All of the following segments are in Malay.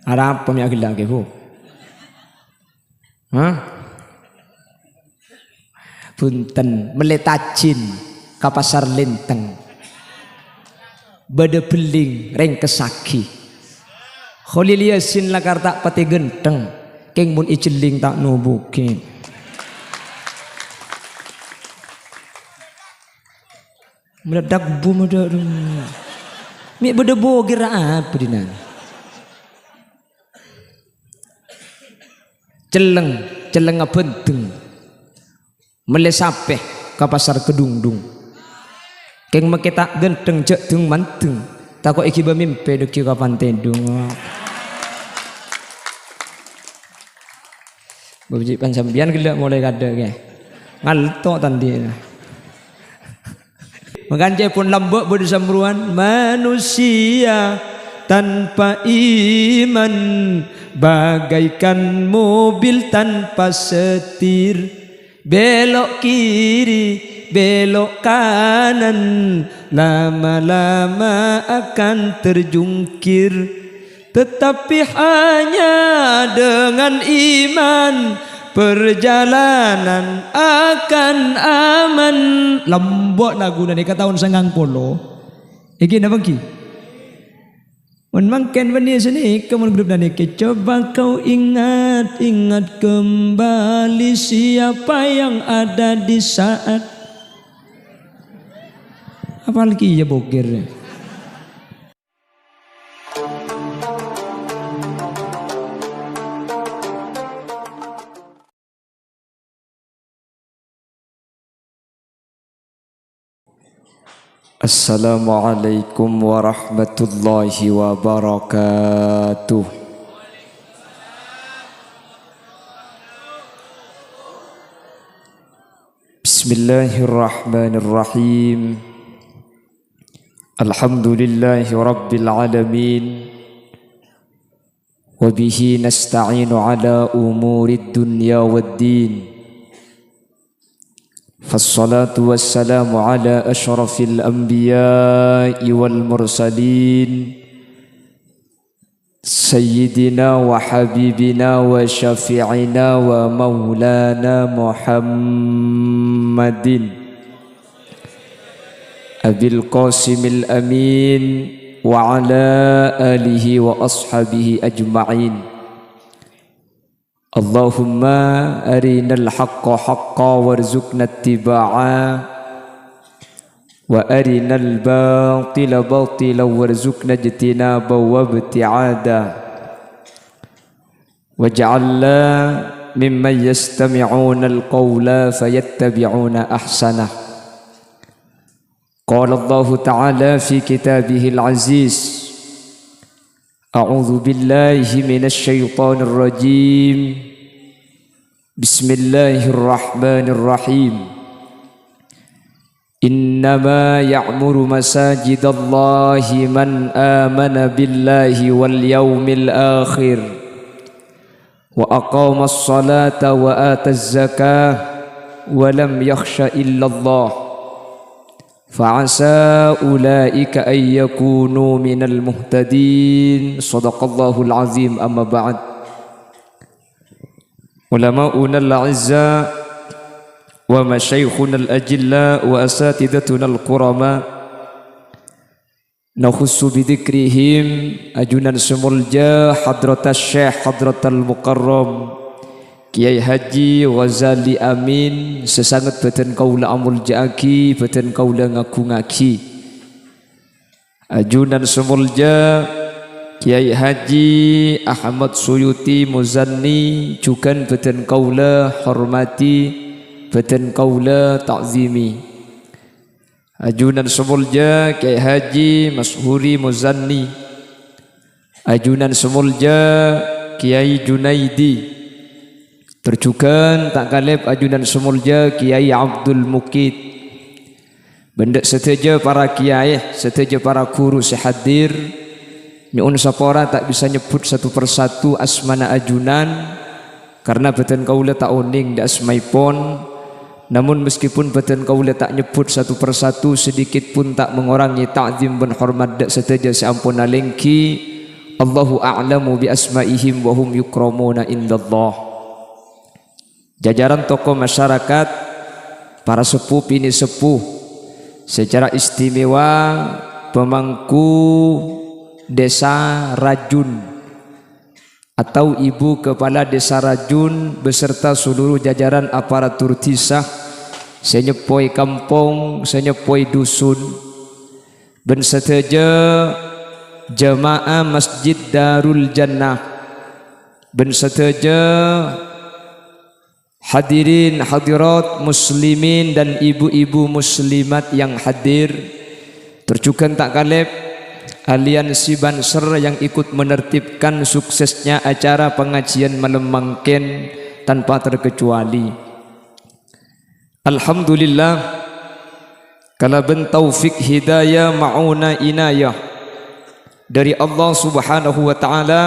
Ada apa yang gila ke bu? Punten meletajin ke pasar linteng. Bade beling reng kesaki. Khalil Yasin lakar tak pati genteng. Keng mun iceling tak nubukin. Meledak bom ada. Mi bade bogir apa dina? Celeng benteng. Melesapeh ke pasar kedungdung. Keng makita genteng cek dung manteng. Tako iki bemimpe deki kapan tendung. Bebiji pansambian gila mulai kada ke. Ngalto tandi. Menganje pun lambok bersamruan manusia tanpa iman bagaikan mobil tanpa setir. Belok kiri, belok kanan, lama-lama akan terjungkir. Tetapi hanya dengan iman perjalanan akan aman. Lambok lagu nani ka tahun 90. Iki napa ki? Mun mangken bani sini kemun grup nani ke coba kau ingat kembali siapa yang ada di saat apalagi ya bokir. Assalamualaikum warahmatullahi wabarakatuh. Bismillahirrahmanirrahim. Alhamdulillahi rabbil alamin. Wa bihi nasta'inu ala umurid dunya waddin. فالصلاة والسلام على أشرف الأنبياء والمرسلين سيدنا وحبيبنا وشفيعنا ومولانا محمد أبي القاسم الأمين وعلى آله وأصحابه أجمعين. Allahumma arinal haqqa haqqa warzuqna ittiba'ah wa arinal batila batila warzuqna ijtinaba wa ibti'ada waj'alna mimman yastami'una alqawla fayattabi'una ahsanah. Qala Allah ta'ala fi kitabihil aziz A'udzu billahi minasy syaithanir rajim. Bismillahirrahmanirrahim. Innama ya'muru masajidallahi man amana billahi wal yawmil akhir wa aqamas salata wa ataz zakah wa lam yakhsha illallah. Fa'asa ulaika ay yakunu minal muhtadin. Shadaqallahul azim. Amma ba'd. Ulama'una al-'izza wa masyaikhuna al-ajilla wa asatidatuna al-qurama nakhussu bidhikrihim ajunan sumulja hadratas syekh hadratal mukarram Kiai Haji Ghazali Amin sesangat beten kaula amul jaaki beten kaula ngaku ngaki ajunan sumulja Kiai Haji Ahmad Suyuti Muzanni jukan beten kaula hormati beten kaula ta'zimi ajunan sumulja Kiai Haji Mashuri Muzanni ajunan sumulja Kiai Junaidi terjukan tak kalep ajunan sumulja Kiai Abdul Mukid. Benda seteja para kiai, seteja para guru sehadir. Nyun sapora tak bisa nyebut satu persatu asmana ajunan karena beten kaula tak oning da asmaipon. Namun meskipun beten kaula tak nyebut satu persatu sedikit pun tak mengurangi ta'zim dan hormat dak seteja seampun alengki Allahu a'lamu bi asma'ihim wa hum yukramuna indallah. Jajaran tokoh masyarakat, para sepuh pini sepuh, secara istimewa pemangku desa Rajun atau ibu kepala desa Rajun beserta seluruh jajaran aparatur tisah, senyepoi kampung, senyepoi dusun, dan seteja jamaah Masjid Darul Jannah, dan seteja hadirin hadirat muslimin dan ibu-ibu muslimat yang hadir, tercukan tak kalep aliansi Banser yang ikut menertibkan suksesnya acara pengajian malam mangken tanpa terkecuali. Alhamdulillah, kala ben taufik hidayah mauna inayah dari Allah Subhanahu wa taala.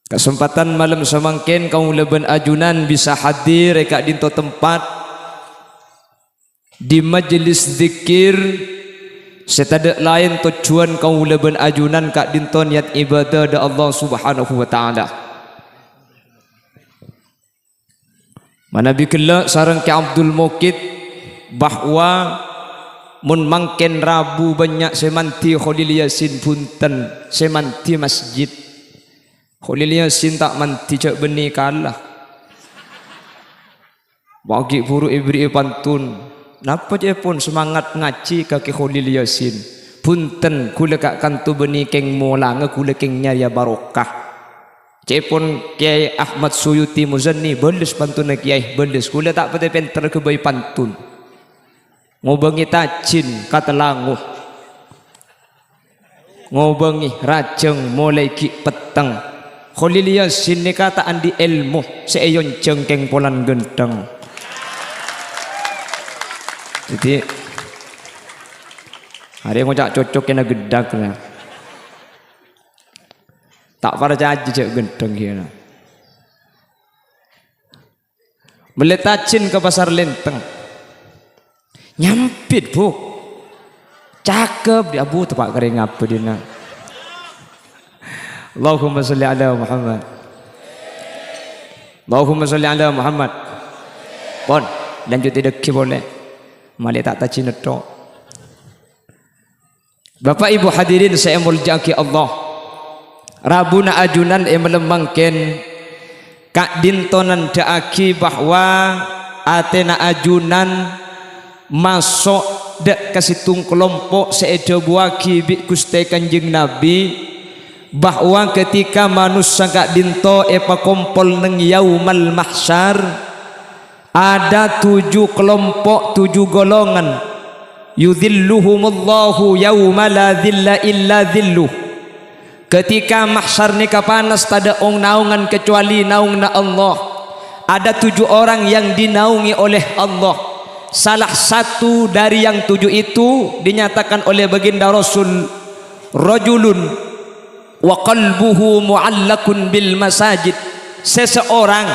Kesempatan malam semangken kaum leben ajunan bisa hadir reka dinto tempat di majelis zikir, setada lain tujuan kaum leben ajunan kak dinto niat ibadah da Allah Subhanahu wa taala. Mana bikela sareng ke Abdul Mukid bahwa mun mangken Rabu banyak semanti Khalil Yasin punten semanti masjid Khalil Yasin tak manti cak beni kalah bagi buru ibri pantun napa je pun semangat ngaji kaki Khalil Yasin punten kula kak kantu beni keng molang kula keng nyaya barokah cepon Kiai Ahmad Suyuti Muzanni beles pantun Kiai beles kula tak pate penter ke bayi pantun ngobengi tacin kata languh ngobengi rajeng mulai ki peteng Khalil Yasin ni kata andi ilmu seayon cengkeng polan gendeng. Jadi hari ngocak cocok kena gedak lah. Tak pada janji cek gendeng kira. Meletacin ke pasar Lenteng. Nyampit bu. Cakep dia bu tepak kering apa dia nak. Allahumma salli ala Muhammad. Allahumma salli ala Muhammad. Pon, lanjut tidak boleh. Malik tak taci netok. Bapak Ibu hadirin saya muljaki Allah. Rabuna ajunan melemangken kak dintonan daaki bahwa atena ajunan masuk dek kasitung kelompok seedo buaki bi Gusti Kanjeng Nabi bahwa ketika manusia kak dinto epa kompol neng yaumal mahsyar ada 7 kelompok 7 golongan yudhilluhumullahu yauma la dhilla illa dhilluh. Ketika mahsyar ni kapanas tada ong naungan kecuali naungna Allah. Ada 7 orang yang dinaungi oleh Allah. Salah satu dari yang 7 itu dinyatakan oleh baginda Rasul rajulun wa qalbuhu mu'allakun bil masajid, seseorang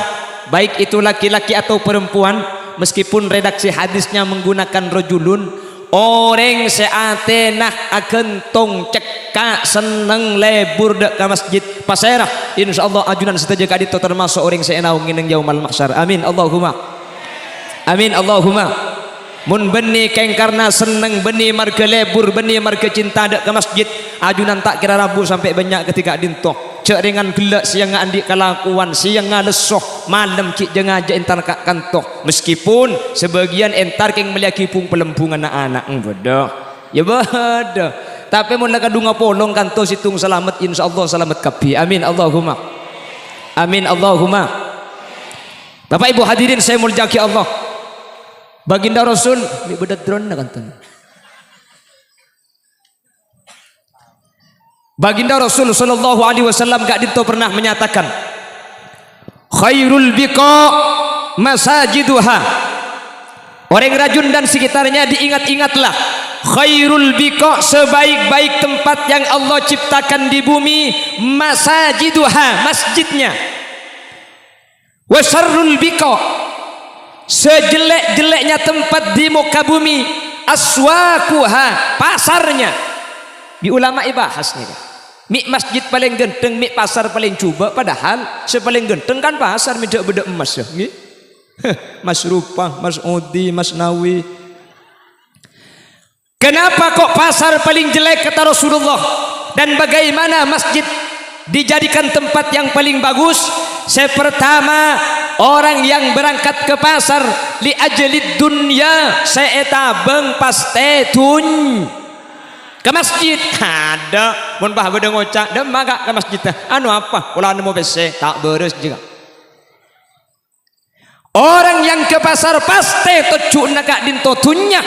baik itu laki-laki atau perempuan meskipun redaksi hadisnya menggunakan rajulun, orang seatenah akan tong cekak seneng lebur dek ke masjid paserah insyaallah ajunan setuju kadito termasuk orang seenaung ngineng yaumal mahsyar. Amin Allahumma amin Allahumma. Mun beni keng karena seneng beni marga lebur beni marga cinta dek ke masjid ajunan tak kira Rabu sampai banyak ketika dintoh cek dengan gelak siang andi kelakuan siang lesoh malam cik jengaja entar kak kantoh meskipun sebagian entar keng meliaki pung pelempungan anak bodoh ya bodoh tapi mun laka dunga polong kantoh situng selamat insyaallah selamat kapi. Amin Allahumma amin Allahumma. Bapak Ibu hadirin saya muljaki Allah. Baginda Rasul ni bedat drone na kanton. Baginda Rasul sallallahu alaihi wasallam gak dito pernah menyatakan khairul biqa masajiduha. Orang Rajun dan sekitarnya diingat-ingatlah khairul biqa sebaik-baik tempat yang Allah ciptakan di bumi masajiduha masjidnya. Wa syarrul biqa sejelek-jeleknya tempat di muka bumi aswaquha, pasarnya. Di ulama ibahas nih. Mik masjid paling genteng, mik pasar paling coba, padahal sepaling genteng kan pasar mida beda emas ya. Mas Rupang, Mas Odi, Mas Nawi. Kenapa kok pasar paling jelek kata Rasulullah? Dan bagaimana masjid dijadikan tempat yang paling bagus? Pertama, orang yang berangkat ke pasar li ajlid dunya, seetabeng paste tun ke masjid. Ada mun bah beda ngocak dem maga ke masjid anu apa ulah mau bese tak beres juga. Orang yang ke pasar paste tuju naga dinto tunya.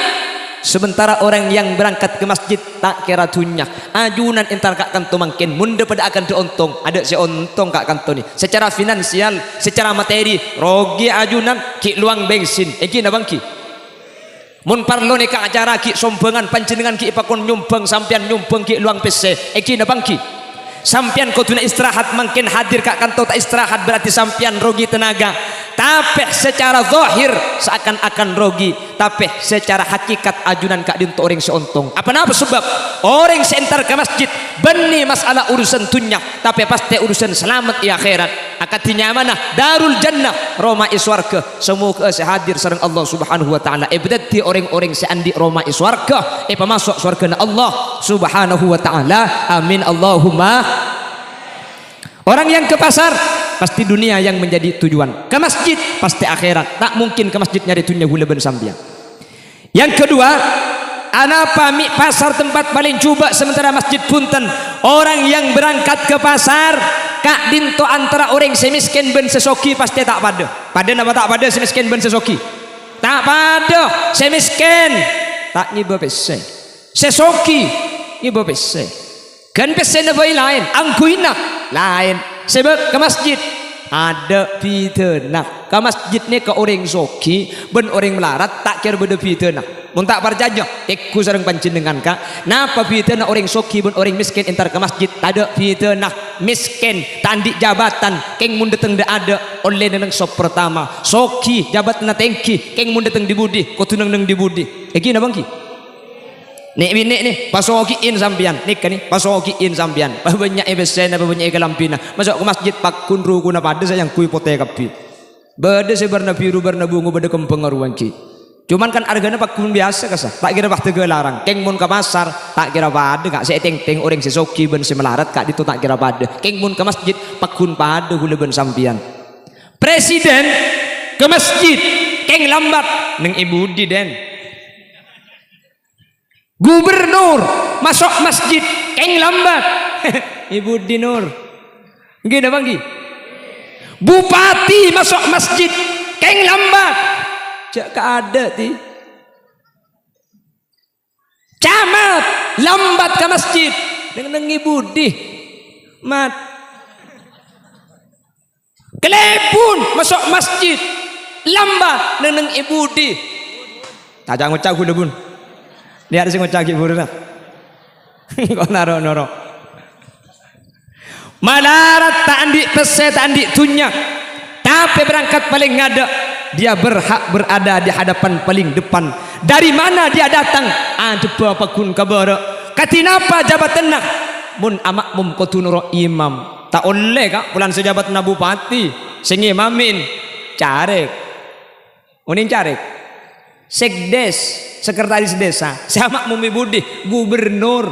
Sementara orang yang berangkat ke masjid tak kira tunyak ajunan entar kak kanto mungkin munda pada akan diuntung ada si untung kak kanto ni secara finansial secara materi rogi ajunan ki luang bensin iki na bangki mun parlo ni ka acara ki sombengan panjenengan ki ipakon nyumbang sampian nyumbang ki luang PC iki na bangki sampian kau tuna istirahat mungkin hadir kak kanto tak istirahat berarti sampian rogi tenaga. Tapi secara zahir seakan-akan rogi, tapi secara hakikat ajunan kak dinto orang seuntung. Apa sebab orang seentar ke masjid benih masalah urusan dunia, tapi pasti urusan selamat di akhirat. Akatinya mana? Darul jannah, Roma iswarga. Semoga sehadir sareng Allah Subhanahu wa taala. Berarti orang-orang seandi Roma iswarga, pemasuk surga Allah Subhanahu wa taala. Amin Allahumma. Orang yang ke pasar pasti dunia yang menjadi tujuan. Ke masjid pasti akhirat. Tak mungkin ke masjid nyari dunia hula ben sambian. Yang kedua, anapa mi pasar tempat paling coba sementara masjid punten. Orang yang berangkat ke pasar kak dinto antara orang semiskin ben sesoki pasti tak pada. Pada nama tak pada semiskin ben sesoki. Tak pada semiskin tak ngiba pese. Sesoki ngiba pese. Kan pese na lain, angkuina lain. Sebab ke masjid ada pidana. Ke masjid ni ke orang soki ben orang melarat tak kira beda pidana. Mun tak parjaja ikku sareng panjenengan kak. Napa pidana orang soki ben orang miskin entar ke masjid tak ada pidana. Miskin tandik jabatan keng mun dateng dak ada oleh nang sop pertama. Soki jabatan tengki keng mun dateng di budi ko tunang nang di budi. Iki na bangki. Nek bini nih pasokiin sampian nik kan nih pasokiin sampian banyak ebesen banyak kelampina masuk ke masjid pak kunru kuna pada sayang kui pote kapi beda sebarna biru barna bungu beda kempeng aruan ki cuman kan harganya pak kun biasa kasah tak kira pak tege larang keng mun ke pasar tak kira pada kak saya teng orang sesoki ben semelarat kak itu tak kira pada keng mun ke masjid pak kun pada hula ben sampian presiden ke masjid keng lambat neng ibu di den gubernur masuk masjid keng lambat Ibu Dinur gini banggi bupati masuk masjid keng lambat jak ada ti camat lambat ke masjid dengan ibu di mat kelepun masuk masjid lambat dengan ibu di tajang ngucap gue bun lihat sing ngocaki burna kok naro malarat tak andik pese tak andik tunyak tapi berangkat paling ngada dia berhak berada di hadapan paling depan. Dari mana dia datang? Ada apa kun kabar katinapa jabatan nak mun amakmum kotunuro imam tak oleh kak pulan sejabat na bupati sing imamin carek unin carek sekdes sekretaris desa sama mumi budi gubernur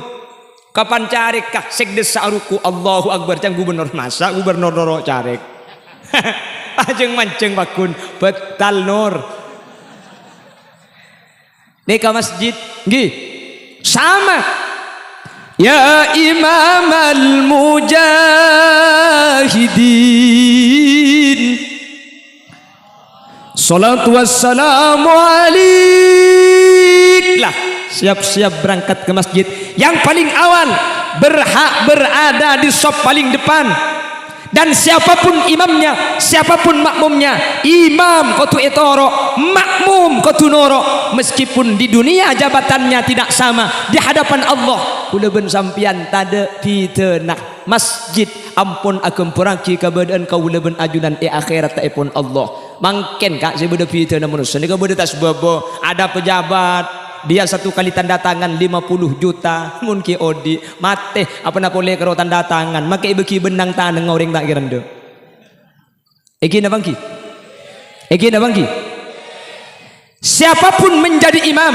kapan carek kah sekdes saruku Allahu Akbar cang gubernur masa gubernur doro carek ajeng manceng bakun betal nur neka masjid nggih sama ya imam al mujahidin salatu wassalamu alaik lah siap-siap berangkat ke masjid yang paling awal berhak berada di sop paling depan dan siapapun imamnya siapapun makmumnya imam kotu etoro makmum kotu noro meskipun di dunia jabatannya tidak sama di hadapan Allah kula ben sampian tada pitenah masjid ampun agem perangki kabadaan kaula ben ajunan akhirat taipun Allah mangken kak saya beda pitenah manusia ni kabada tas babo ada pejabat dia satu kali tanda tangan 50 juta mungkin odi mate apa nak boleh karo tanda tangan makai beki benang tanang orang tak kira ndo iki na bangki siapapun menjadi imam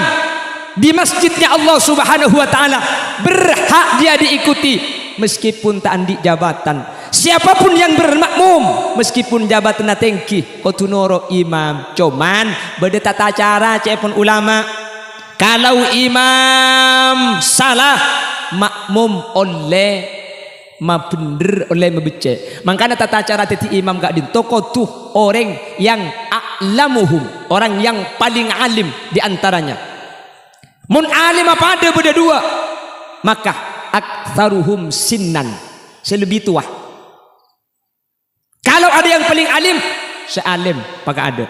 di masjidnya Allah Subhanahu wa taala berhak dia diikuti meskipun tak andik jabatan. Siapapun yang bermakmum meskipun jabatan tinggi kotunoro imam cuman beda tata cara cepon ulama kalau imam salah makmum oleh bener oleh membecek makanya tata cara teti imam gak ditoko tuh orang yang a'lamuhum orang yang paling alim diantaranya mun alim apa ada beda dua maka aktsaruhum sinnan selebih tua. Kalau ada yang paling alim, sealim pakai ada.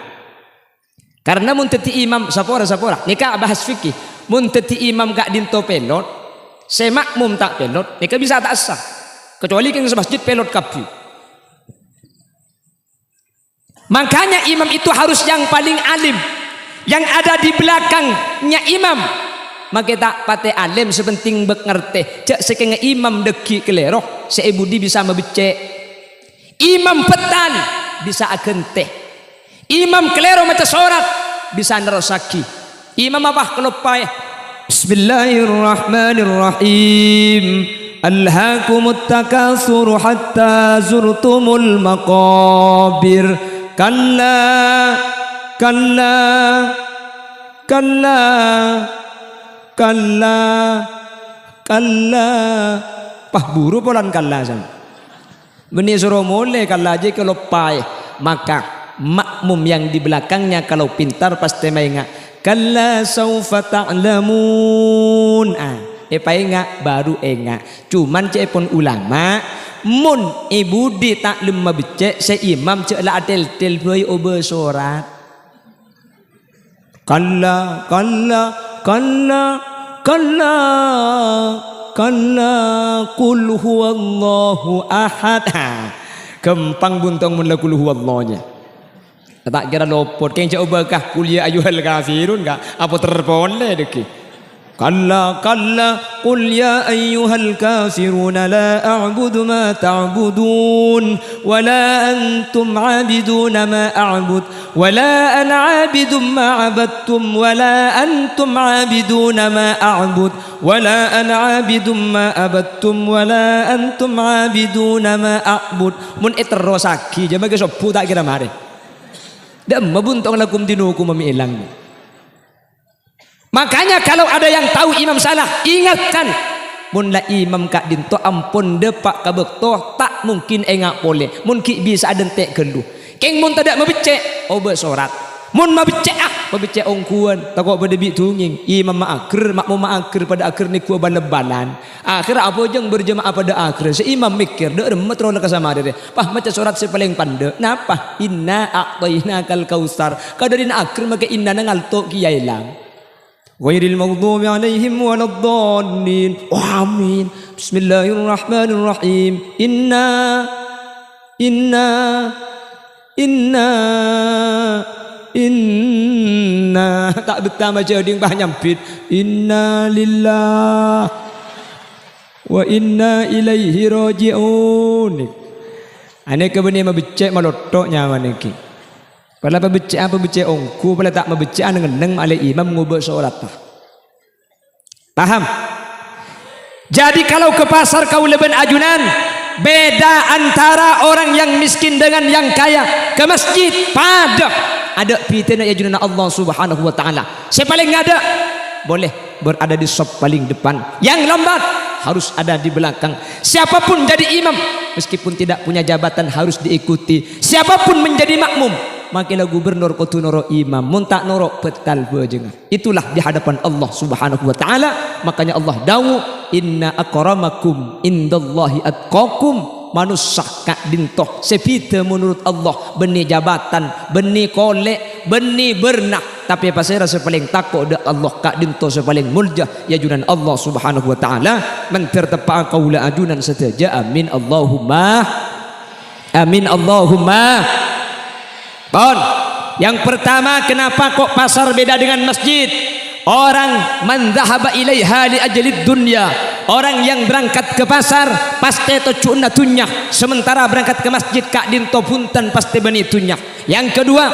Karena mun teti imam sapora nikah bahas fikih. Mun teti imam gak dinto pelot, semakmum tak pelot, nikah bisa tak sah. Kecuali keng masjid pelot kapi. Makanya imam itu harus yang paling alim, yang ada di belakangnya imam. Maka tak pate alim sepenting bek ngerti. Cek sekenge imam deki keleroh, seebudi bisa membecek. Imam petan bisa agente. Imam kelero maca surat bisa nerosaki. Imam apa kelopai? Bismillahirrahmanirrahim. Alhaakumut takatsur hatta zurtumul maqabir. Kalla kalla kalla kalla kalla. Pah buru polan kalla san. Beni suruh mulai kalau aja kalau pai maka makmum yang di belakangnya kalau pintar pasti maingat kalla saufa ta'lamun pai enggak baru enggak cuman cepon ulama mun ibu di taklum mabecek seimam cek la adel tel boy obe surat kalla kalla kalla kalla kalla qul huwallahu ahad. Kempang buntong mun la qul huwallahnya. Tak kira lopot keng coba kah kuliah ayyuhal kafirun enggak apa terpole deki. Kalla kalla qul ya ayyuhal kafirun la a'budu ma ta'budun wa la antum 'abidun ma a'bud wa la ana 'abidun ma 'abadtum wa la antum 'abidun ma a'bud wa la ana 'abidun ma 'abadtum wa la antum 'abidun ma a'bud. Mun eterosaki jama ke sopu tak kira mare dem mabuntong lakum dinukum mamiilang. Makanya kalau ada yang tahu imam salah, ingatkan. Mun la imam kak dinto ampun depak kabekto tak mungkin engak boleh. Mun ki bisa adentek gelu. Keng mun tidak mebecek, obe sorat. Mun mebecek mebecek ongkuan. Takut pada bi tunging. Imam ma'akhir, makmum ma'akhir pada akhir ni ku balebalan. Akhir apa jeng berjemaah pada akhir. Seimam mikir, dek remet rola kasama dere. Pah maca surat sepaling pande. Napa? Inna a'tainakal kausar. Kadarin akhir maka inna nangalto kiyailang. Ghairil maghdubi alaihim waladdallin. Amin. Bismillahirrahmanirrahim. Inna tak betah macam ding bah nyampit. Inna lillah wa inna ilaihi raji'un. Ane ke beni mabecek malotok nyaman iki. Pada apa becek ongku, pada tak membecek ngeneng oleh imam ngubah sholat. Paham? Jadi kalau ke pasar kau leben ajunan, beda antara orang yang miskin dengan yang kaya. Ke masjid pada ada pitena ajunan Allah Subhanahu wa taala. Siapa paling ada boleh berada di sop paling depan. Yang lambat harus ada di belakang. Siapapun jadi imam meskipun tidak punya jabatan harus diikuti. Siapapun menjadi makmum makilah gubernur kutu noro imam muntak noro petal bejeng. Itulah di hadapan Allah Subhanahu wa taala. Makanya Allah dawu inna akramakum indallahi atqakum. Manusia kak dintoh sepite menurut Allah benih jabatan benih kolek benih bernah tapi pasal rasa paling takut de Allah kak dintoh sepaling mulja ya junan Allah Subhanahu wa taala mentertepa qaula ajunan setaja amin Allahumma amin Allahumma. Bon, yang pertama kenapa kok pasar beda dengan masjid? orang man dhahaba ilaiha li ajlid dunya, orang yang berangkat ke pasar pasti tujuanna dunya, sementara berangkat ke masjid kak dinto punten pasti beni dunya. Yang kedua,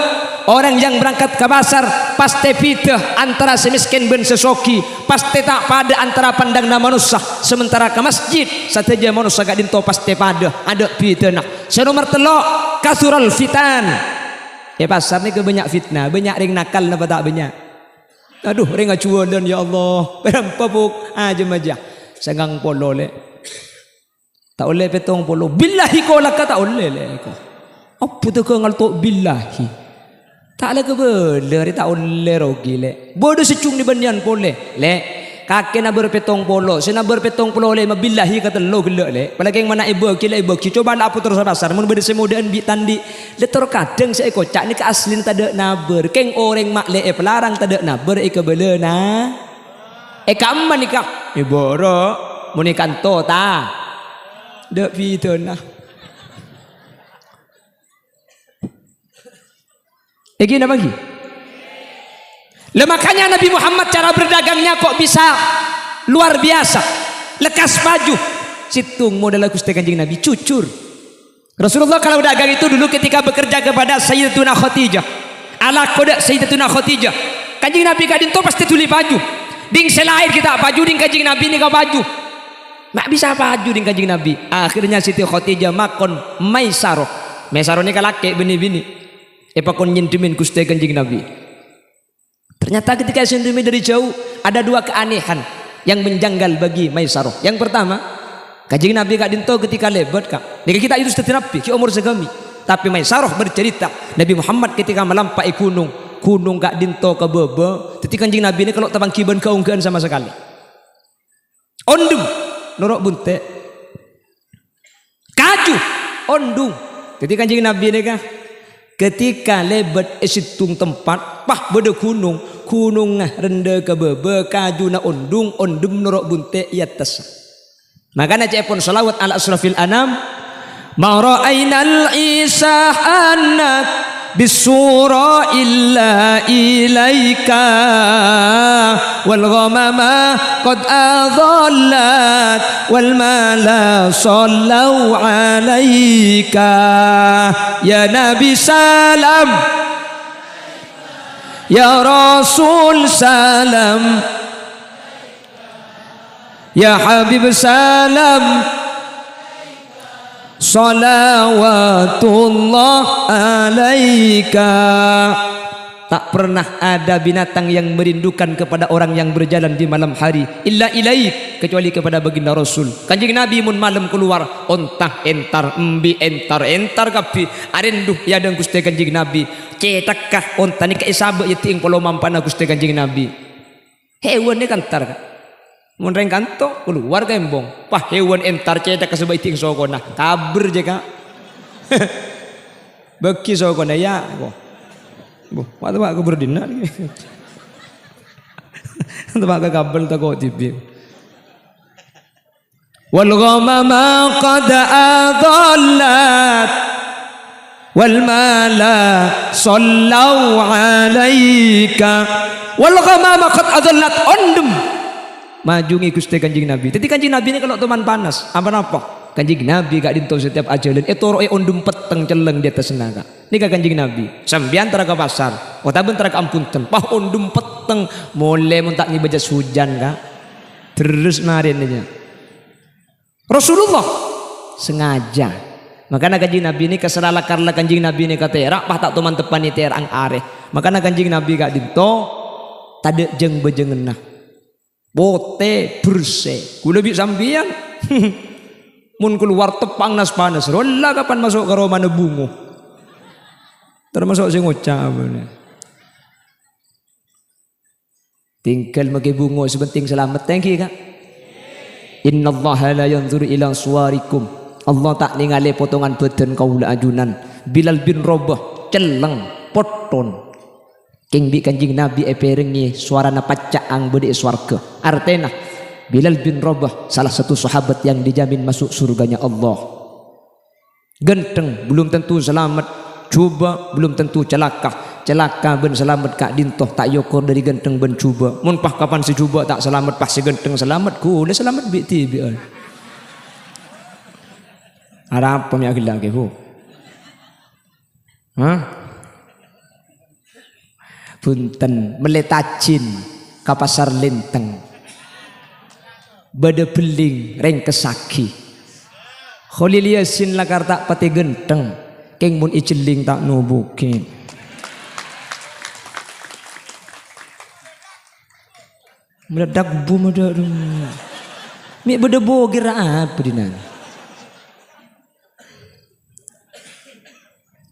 orang yang berangkat ke pasar pasti pidah antara semiskin ben sesoki, pasti tak pada antara pandangna manusia, sementara ke masjid sateja manusia kak dinto pasti pada ada pidana. Senomor telok kasural fitan. Pasar ni ke banyak fitnah, banyak ring nakal napa tak banyak. Aduh, ring acuan ya Allah. Berapa buk aja maja. Sangang polo le. Tak boleh petong polo. Billahi kau laka tak boleh le kau. Apa tu kau ngaltok billahi? Tak lah ke boleh, tak boleh rogi le. Bodoh secung di banyan boleh le. Kakek nak berpetong polo, saya nak berpetong polo le, mabillahi kata lo gelak le. Apalagi yang mana ibu kila ibu, coba lah apa terus pasar, mun beda semudahan bi tandi. Letor kadang saya kocak ni ke aslin tak ada naber, keng orang mak le pelarang tak ada naber, ke bela na. Kaman ni kak, boro, mun ikan to ta, dek pito na. Gini apa lagi? Makanya Nabi Muhammad cara berdagangnya kok bisa luar biasa, lekas maju. Situng modal Gusti Kanjeng Nabi cucur. Rasulullah kalau dagang itu dulu ketika bekerja kepada Sayyidatuna Khadijah, ala kode Sayyidatuna Khadijah, Kanjeng Nabi kadin to pasti tuli baju. Ding selain kita baju ding Kanjeng Nabi ni kau baju. Mak bisa baju ding Kanjeng Nabi. Akhirnya Siti Khadijah makon Maisaroh. Maisaroh ni kalake bini-bini. Epakon nyentumin Gusti Kanjeng Nabi. Ternyata ketika sendiri dari jauh ada dua keanehan yang menjanggal bagi Maisaroh. Yang pertama, Kanjeng Nabi kak dinto ketika lebat kak. Jika kita itu seperti Nabi, ki umur segami. Tapi Maisaroh bercerita Nabi Muhammad ketika melampai gunung kak dinto ke bebe. Ketika Kanjeng Nabi ini kalau tabang kiban keunggahan sama sekali. Ondum, norok bunte. Kaju, ondum. Ketika Kanjeng Nabi ini kak. Ketika lebat esitung tempat pah beda gunung rendah ke bebe kaju na ondum norok bunte iatas. Makanya cepon salawat ala asrafil anam ma ra'ainal isa anak bisura illa ilaika wal ghamama qad adallat wal mala sallau alaika ya nabi salam ya rasul salam ya habib salam salawatullah alaika. Tak pernah ada binatang yang merindukan kepada orang yang berjalan di malam hari illa ilaik, kecuali kepada baginda Rasul. Kanjeng Nabi mun malam keluar ontah entar embi entar kapi arenduh ya dan Gusti Kanjeng Nabi cetakah onta ni kaisabe yeting polo mampana Gusti Kanjeng Nabi. Hewan ni kantar kak mun reng kanto keluar kembong pah hewan entar cetak kasebab iting sokona kabur je kak. Beki sokona ya waktu aku berdina tempat ke kabel tak kau TV wal ghamama qad adallat wal mala sallau alaika wal ghamama qad adallat ondem majungi Gusti Kanjeng Nabi. Jadi Kanjeng Nabi ini kalau teman panas apa Kanjeng Nabi gak dinto setiap ajalan toro ondum peteng celeng di atas naga. Ini Kanjeng Nabi sambian tera ke pasar kota bentar ke ampunten pah ondum peteng mulai muntak ni bajas hujan kak terus narinnya Rasulullah sengaja. Makanya Kanjeng Nabi ini keserala karena Kanjeng Nabi ini kata rak pah tak teman tepan ni terang areh. Makanya Kanjeng Nabi gak dinto tade jeng bejengenah bote bersih ku lebih sambian mun keluar tepang nas panas rolla kapan masuk ke rumah nebungu termasuk sing ngucap tinggal make bungo sebenting selamat. Thank you kak. Innallaha la yanzuru ila suwarikum, Allah tak ningali potongan badan kaula ajunan. Bilal bin Rabah celeng poton king bi Kanjeng Nabi eperengi suarana pacaang bede swarga. Artena Bilal bin Rabah salah satu sahabat yang dijamin masuk surganya Allah. Genteng belum tentu selamat, coba belum tentu celaka. celaka ben selamat kak dintoh tak yokor dari genteng ben cuba mun pah kapan si cuba tak selamat pah si genteng selamat ku udah selamat bi tibi ada apa mi agil lagi bu punten meletacin ka pasar linteng bade beling reng kesaki Khalil Yasin lakar tak pati genteng keng mun iceling tak nubukin meledak bom ada mi bade bogir apa dinan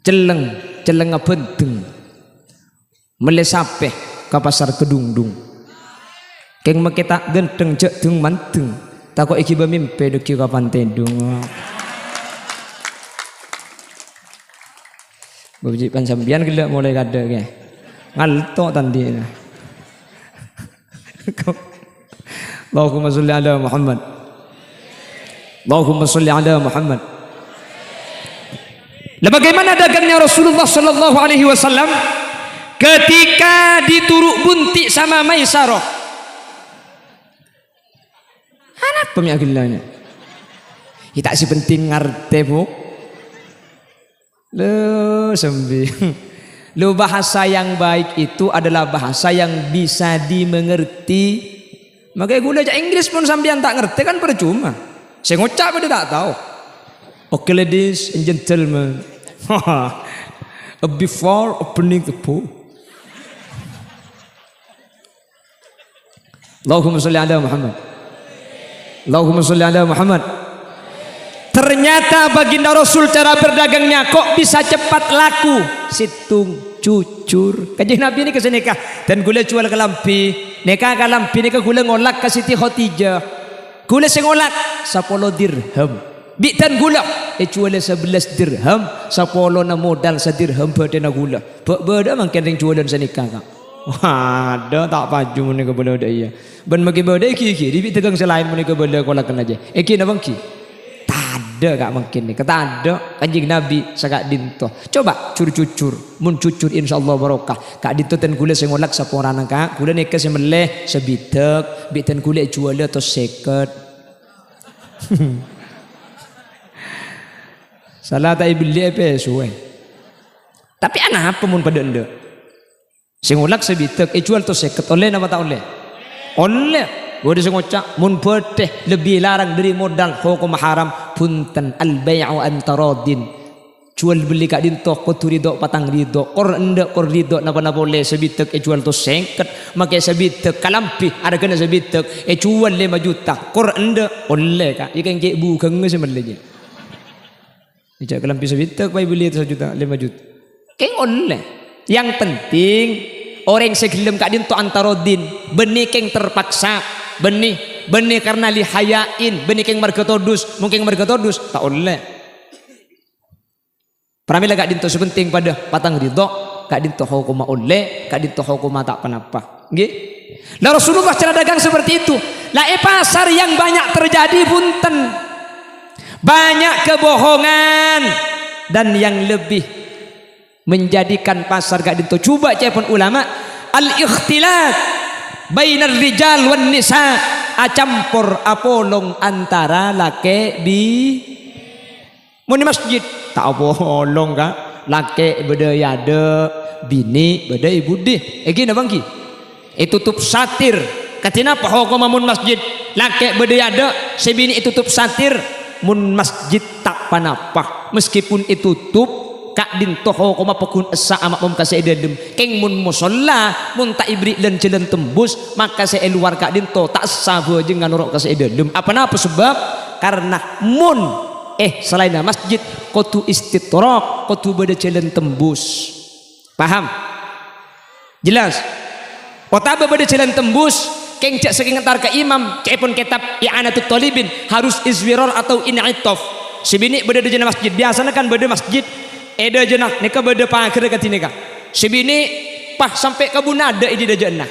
celeng penting melesapeh ke pasar kedungdung keng makita genteng cek tung manteng tak kok iki bamimpe deki kapan tendung babji pansambian gila mulai kada ke ngalto tandi Allahumma sholli ala Muhammad Allahumma sholli ala Muhammad. Nah, bagaimana dagangnya Rasulullah sallallahu alaihi wasallam ketika dituruk bunti sama Maisarah? Anak pemiagilanya. Kita sih penting ngerti bu. Lo sembilan. Lo bahasa yang baik itu adalah bahasa yang bisa dimengerti. Makanya gula aja Inggris pun sampean tak ngerti kan percuma. Saya ngucap dia tak tahu. Okay ladies and gentlemen, before opening the pool, Allahumma sholli ala Muhammad. Allahumma sholli ala Muhammad. Ternyata baginda Rasul cara berdagangnya kok bisa cepat laku. Situng cucur. Kanjeng Nabi ini kesini kah? Dan gula jual ke lampi. Neka ke lampi neka gula ngolak ke Siti Khadijah. Gula sengolak 10 dirham. Bitan gula jual 11 dirham. 10 na modal 1 dirham pada na gula. Beda mangken ring jualan senikah kak. Ada tak paju menika bela daya. Ben magi beda iki di tegang selain menika bela kolakan aja. Iki na bangki. Ada kak mungkin nih, kata ada kanjeng Nabi sakak dinto. Coba cucur, mun cucur insyaallah barokah. Kak dinto ten gula sing ngolak saporana kak, gula nek sing meleh sebitek, biten gula jual atau seket. Salah tak beli apa suwe. Tapi anak apa mun pada ende? Sing ngolak sebitek, jual atau seket oleh nama tak oleh? Oleh. Waduh sengocak mun beteh lebih larang dari modal hukum haram punten al bai'u antaradin jual beli kak dinto kotu ridho patang ridho kor ende kor ridho napa boleh sebitek jual to sengket make sebitek kalampi ada kena sebitek jual 5 juta kor ende oleh kak ikan ke bukan sebenarnya ijak kalampi sebitek pai beli 1 juta 5 juta keng oleh yang penting orang segelem kak dinto antaradin benih keng terpaksa benih karena lihayain benih keng marga todus mungkin marga todus tak oleh pramila kak dinto sepenting pada patang ridho kak dinto hukuma oleh kak dinto hukuma tak panapa nggih lah Rasulullah cara dagang seperti itu lah pasar yang banyak terjadi punten banyak kebohongan dan yang lebih menjadikan pasar kak dinto coba cepon ulama al-ikhtilat bainar rijal wan nisa acampur apolong antara laki bi mun masjid tak apolong ka laki beda yada bini beda ibu deh iki na bangki tutup satir katina apa hukum mun masjid laki beda yada sebini tutup satir mun masjid tak panapa meskipun tutup kak dinto hukuma pekun esa amak mum kasih dedem keng mun musalla mun tak ibri dan jalan tembus maka saya luar kak dinto tak sabu aja nganurok kasih dedem apa sebab karena mun selain masjid kotu istitrok kotu beda jalan tembus paham jelas kota beda jalan tembus keng cak saking antar ke imam cepon kitab i'anatut talibin harus izwiror atau in'itof sebini beda di masjid biasanya kan beda masjid eda jenah nika beda pakir dekat ini kak sebini pah sampai ke bunada ini dah jenah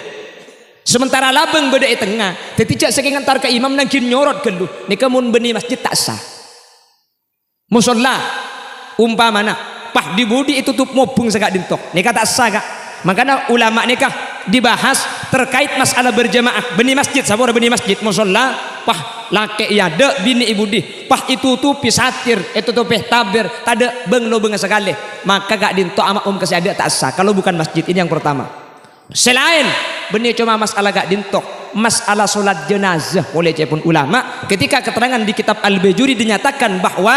sementara labeng beda tengah tetijak saking antar ke imam nangkin nyorot gelu nika mun beni masjid tak sah musolla umpamana pah di budi tutup mobung segak dintok nika tak sah kak Makanya ulama nikah dibahas terkait masalah berjamaah beni masjid sabora beni masjid musalla pah laki ya de bini ibu di pah itu tupi satir itu tupi tabir tade beng lo beng sekali maka gak dinto amak kasih ada tak sah kalau bukan masjid. Ini yang pertama. Selain beni cuma masalah gak dinto masalah solat jenazah oleh cepun ulama ketika keterangan di kitab Al-Bajuri dinyatakan bahwa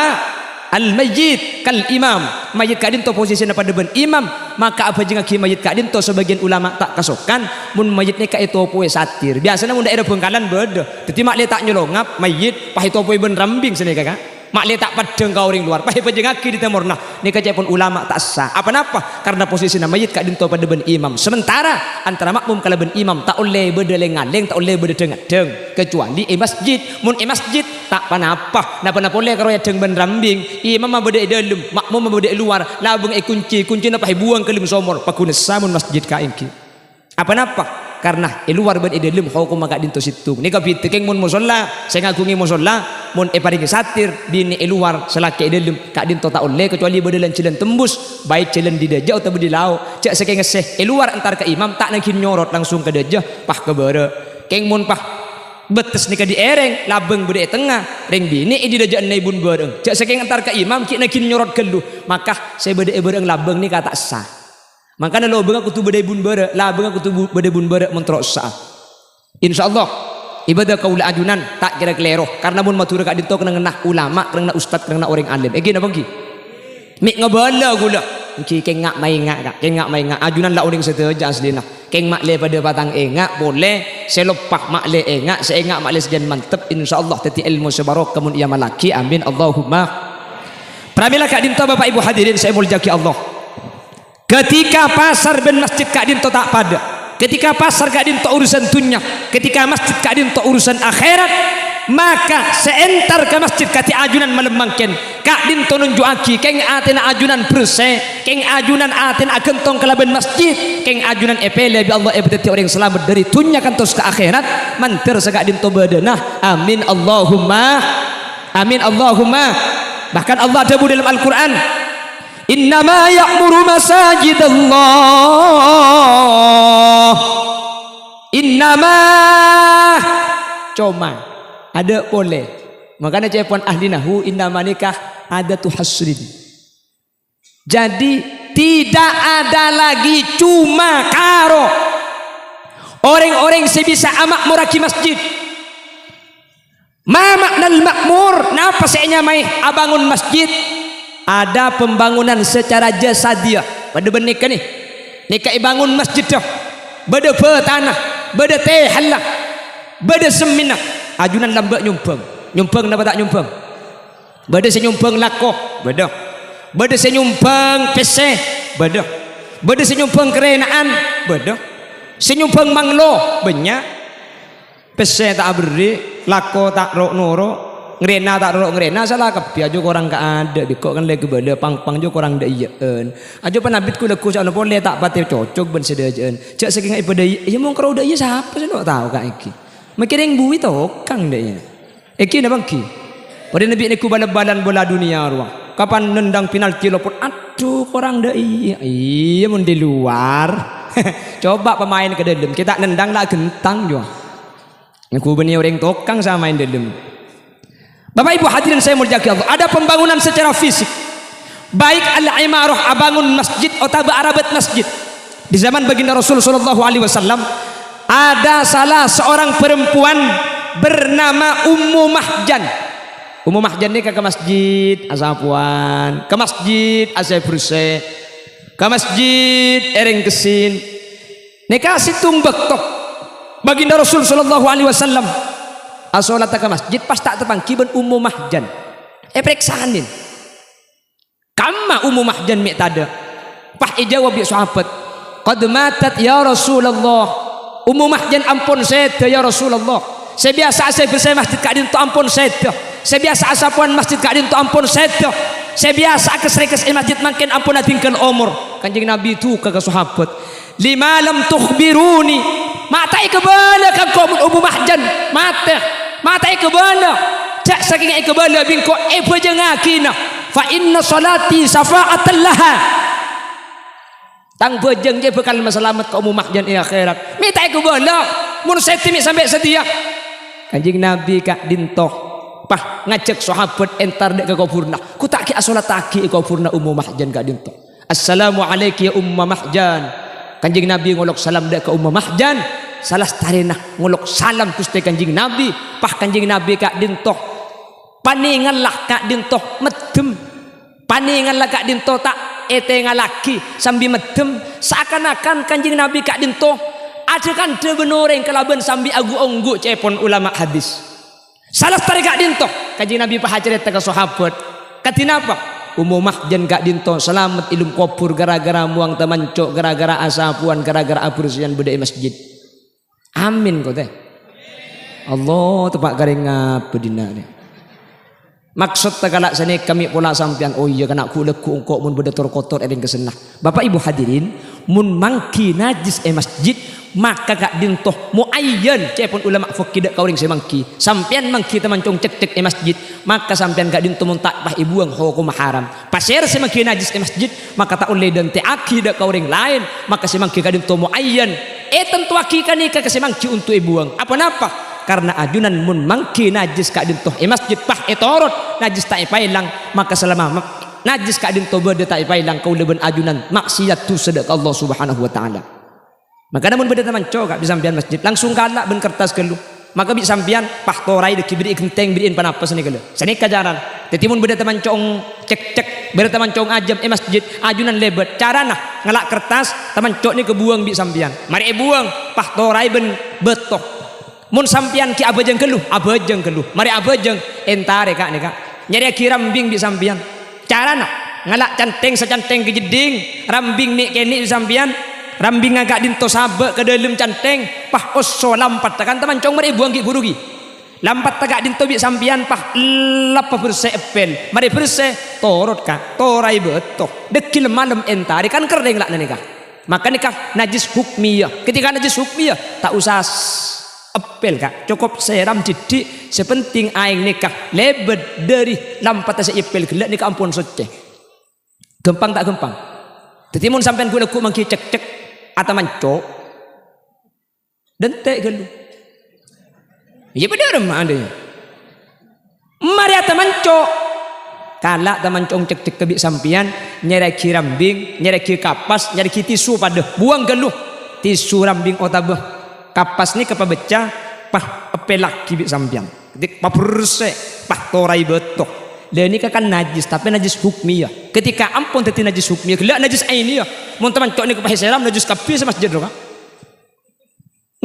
al-mayyit kal imam, mayit kadinto posisinya pada ben imam, maka apa jeung aki mayit kadinto sebagian ulama tak kasokan mun mayit ni ka itu poe satir. Biasanya mun daerah Bengkalan beueuh. Teti mak le tak nyolongap mayit pah itu poe ben rambing sini kakak. Mak le tak padeng ka uring luar. Pah apa jeung aki di temurna. Ni ka pun ulama tak sah. Apa napa? Karena posisinya mayit kadinto pada ben imam. Sementara antara makmum kala ben imam tak oleh bedele ngaleng, tak oleh bede deng kecuali masjid. Mun masjid tak panapa napa boleh karo ya deng ben rambing imam mah bede dalam makmum mah bede luar labung kunci napa buang ke lim somor pakuna samun masjid ka ingki apa napa karena luar bede dalam hukum maka dinto situ ni ka pitekeng mun musalla saya ngagungi musalla mun paring satir bini luar selaki dalam ka dinto tak oleh kecuali bede lan cilen tembus baik cilen di dejah atau di lau cak sekeng ngeseh luar antar ke imam tak nangkin nyorot langsung ke dejah pah ke beure keng mun pah betes nika di ereng labeng bude tengah ring bini di dajak naibun bareng cak saking antar ke imam ki nakin nyorot gelu maka saya bede bareng labeng nika tak sah makanya lo beng aku tu bede bun bareng labeng aku tu bede bun bareng mentrok sah insyaallah ibadah kaula ajunan tak kira kelero karena mun matur ka dinto kena ngenah ulama kena ustad kena orang alim gini apa ki mik ngabala gula ki kengak maingak ajunan la orang seteja aslina keng mak le pada batang engak boleh selepah mak le engak seengak mak le sejan mantep insyaallah teti ilmu sebarok kemun ia malaki amin Allahumma. Pramila kak dinto bapak ibu hadirin saya muljaki Allah ketika pasar ben masjid kak dinto tak pada ketika pasar kak dinto urusan dunia ketika masjid kak dinto urusan akhirat maka seentar ke masjid kati ajunan melemangken kak dinto nunjuaki keng atena ajunan bersih keng ajunan atena agentong kelaban masjid keng ajunan epele bi Allah ebdeti orang selamat dari dunia kantos ke akhirat mantir segak dinto badanah amin Allahumma bahkan Allah dabu dalam Al-Quran innama ya'muru masajidallah innama cuma ada boleh makanya cepon ahli nahu innama nikah ada tu hasrin jadi tidak ada lagi cuma karo orang-orang sebisa amak muraki masjid ma maknal makmur napa seenya mai abangun masjid ada pembangunan secara jasadiah pada benika nih nikah bangun masjid dah beda tanah beda teh halak beda seminah ajunan lambak nyumpang napa tak nyumpang beda senyumpang lakoh beda senyumpang peseh beda senyumpang kerenaan beda senyumpang manglo banyak peseh tak beri lakoh tak rok noro ngerena tak rok ngerena salah kapi aja korang gak ada di kok kan lagi beda pang jo korang dak ieun aja penabit ku leku sak boleh tak pate cocok ben sedajaan cak saking ibadah ya mung karo dak iya siapa sih ndak tahu kak iki makiring bui tokang deh iki na bangki pada nabi niku bal-balan bola dunia ruang kapan nendang penalti lopot aduh korang dak iya mun di luar coba pemain ke dalam kita nendang lah gentang jo aku benih orang tokang sama main dalam. Bapak ibu hadirin saya muljaki Allah ada pembangunan secara fisik baik al-imarah abangun masjid atau arabat masjid di zaman baginda Rasul sallallahu alaihi wasallam ada salah seorang perempuan bernama Ummu Mahjan. Ummu Mahjan ini ke masjid asapuan ke masjid asai bersih ke masjid ereng kesin nikah situng bektok baginda Rasul sallallahu alaihi wasallam asolat ke masjid pas tak terpangkiban Ummu Mahjan periksanin kama Ummu Mahjan mek tada pah ijawab ya sahabat qad matat ya Rasulullah Ummu Mahjan ampun seda ya Rasulullah saya biasa saya bersih masjid kadin tu ampun seda saya biasa asapuan masjid kadin tu ampun seda saya biasa kesrekes masjid makin ampun atingkan umur kanjeng Nabi tu ke sahabat lima lam tukhbiruni matai kebala kan kau Ummu Mahjan matai kebala cak saking kebala bingko bajangakina fa inna salati safa'atan laha tang bejeng je bekal masalamat ka umum mahjan akhirat minta aku bola mun seti mi sampai setia Kanjeng Nabi kak dintoh pah ngajak sahabat entar dek ke kupurna ku tak ki asolat taki ke kupurna umum mahjan kak dintoh assalamu alayki ya umma mahjan Kanjeng Nabi ngolok salam dek ke umma mahjan salah starena ngolok salam kuste Kanjeng Nabi pah Kanjeng Nabi kak dintoh paninganlah kak dintoh medem paninganlah kak dintoh tak etenga laki sambil medem seakan-akan Kanjeng Nabi kak dinto ada kan de benoreng kelaban sambil agu onggu cepon ulama hadis salah tarik kak dinto Kanjeng Nabi pahacerita ke sahabat katina apa umum mahjan kak dinto selamat ilum kopur gara-gara muang temancok gara-gara asapuan gara-gara abursian bedai masjid amin kau teh Allah tepak garing ngapa dina ni maksud tagalak sini kami pola sampian oh iya kena ku leku engkau mun bedator kotor ering kesenah Bapak Ibu hadirin mun mangki najis masjid maka kak dintoh muayyan cepon ulama fikih dak kauring semangki sampian mangki temancong cek-cek masjid maka sampian kak dintoh mun tak pah ibuang hukum haram pasir semangki najis masjid maka tak ulai dan teaki dak kauring lain maka semangki kak dintoh muayyan tentu akika nikah ke semangki untuk ibuang apa napa karena ajunan mun mangki najis kak dintoh masjid pah etorot najis tak pailang maka selama najis kak dintoh berde tak pailang kau leben ajunan maksiat tu sedek Allah Subhanahu wa taala maka namun berde teman cok kak bisampian masjid langsung kalak ben kertas kelu maka bi sampian pah torai deki beri genteng beriin panapas ni kelu seni kajaran tetimun berde teman cong cek berde teman cong ajam masjid ajunan lebet carana ngelak kertas teman cok ni kebuang bi sampian mari buang pah torai ben betok mun sampian ki abajeng keluh mari abajeng entare kak nih kak nyari ki rambing di sampian carana ngalak canteng secanteng ke jeding rambing nih kene di sampian rambing agak dinto sabe ke dalam canteng pah osso lampat tekan teman cong mari buang ki burugi lampat tegak dinto bi sampian pah lapa berse epel mari berse torot kak torai betok dekil malam entare kan kerdeng lak nih kak maka nikah najis hukmiyah ketika najis hukmiyah tak usah apel kak cukup seram didik sepenting aing nikah lebet dari lampat asa ipel gelak nikah ampun soceh gempang tak gempang tetimun sampean gula ku mangki cek atau mancok dan tek gelu iya benar mah adanya mari atau mancok kalak teman cong cek kebik sampian nyerek rambing nyerek kapas nyerek tisu pada buang geluh tisu rambing otabah kapas ni kepabecah pah pelak kibik sampian ketik paperse pah torai betok dan ini kan najis tapi najis hukmiyah ketika ampun teti najis hukmiyah gelak najis ainiyah mun teman cok ni kepah seram najis kapi sama masjid roka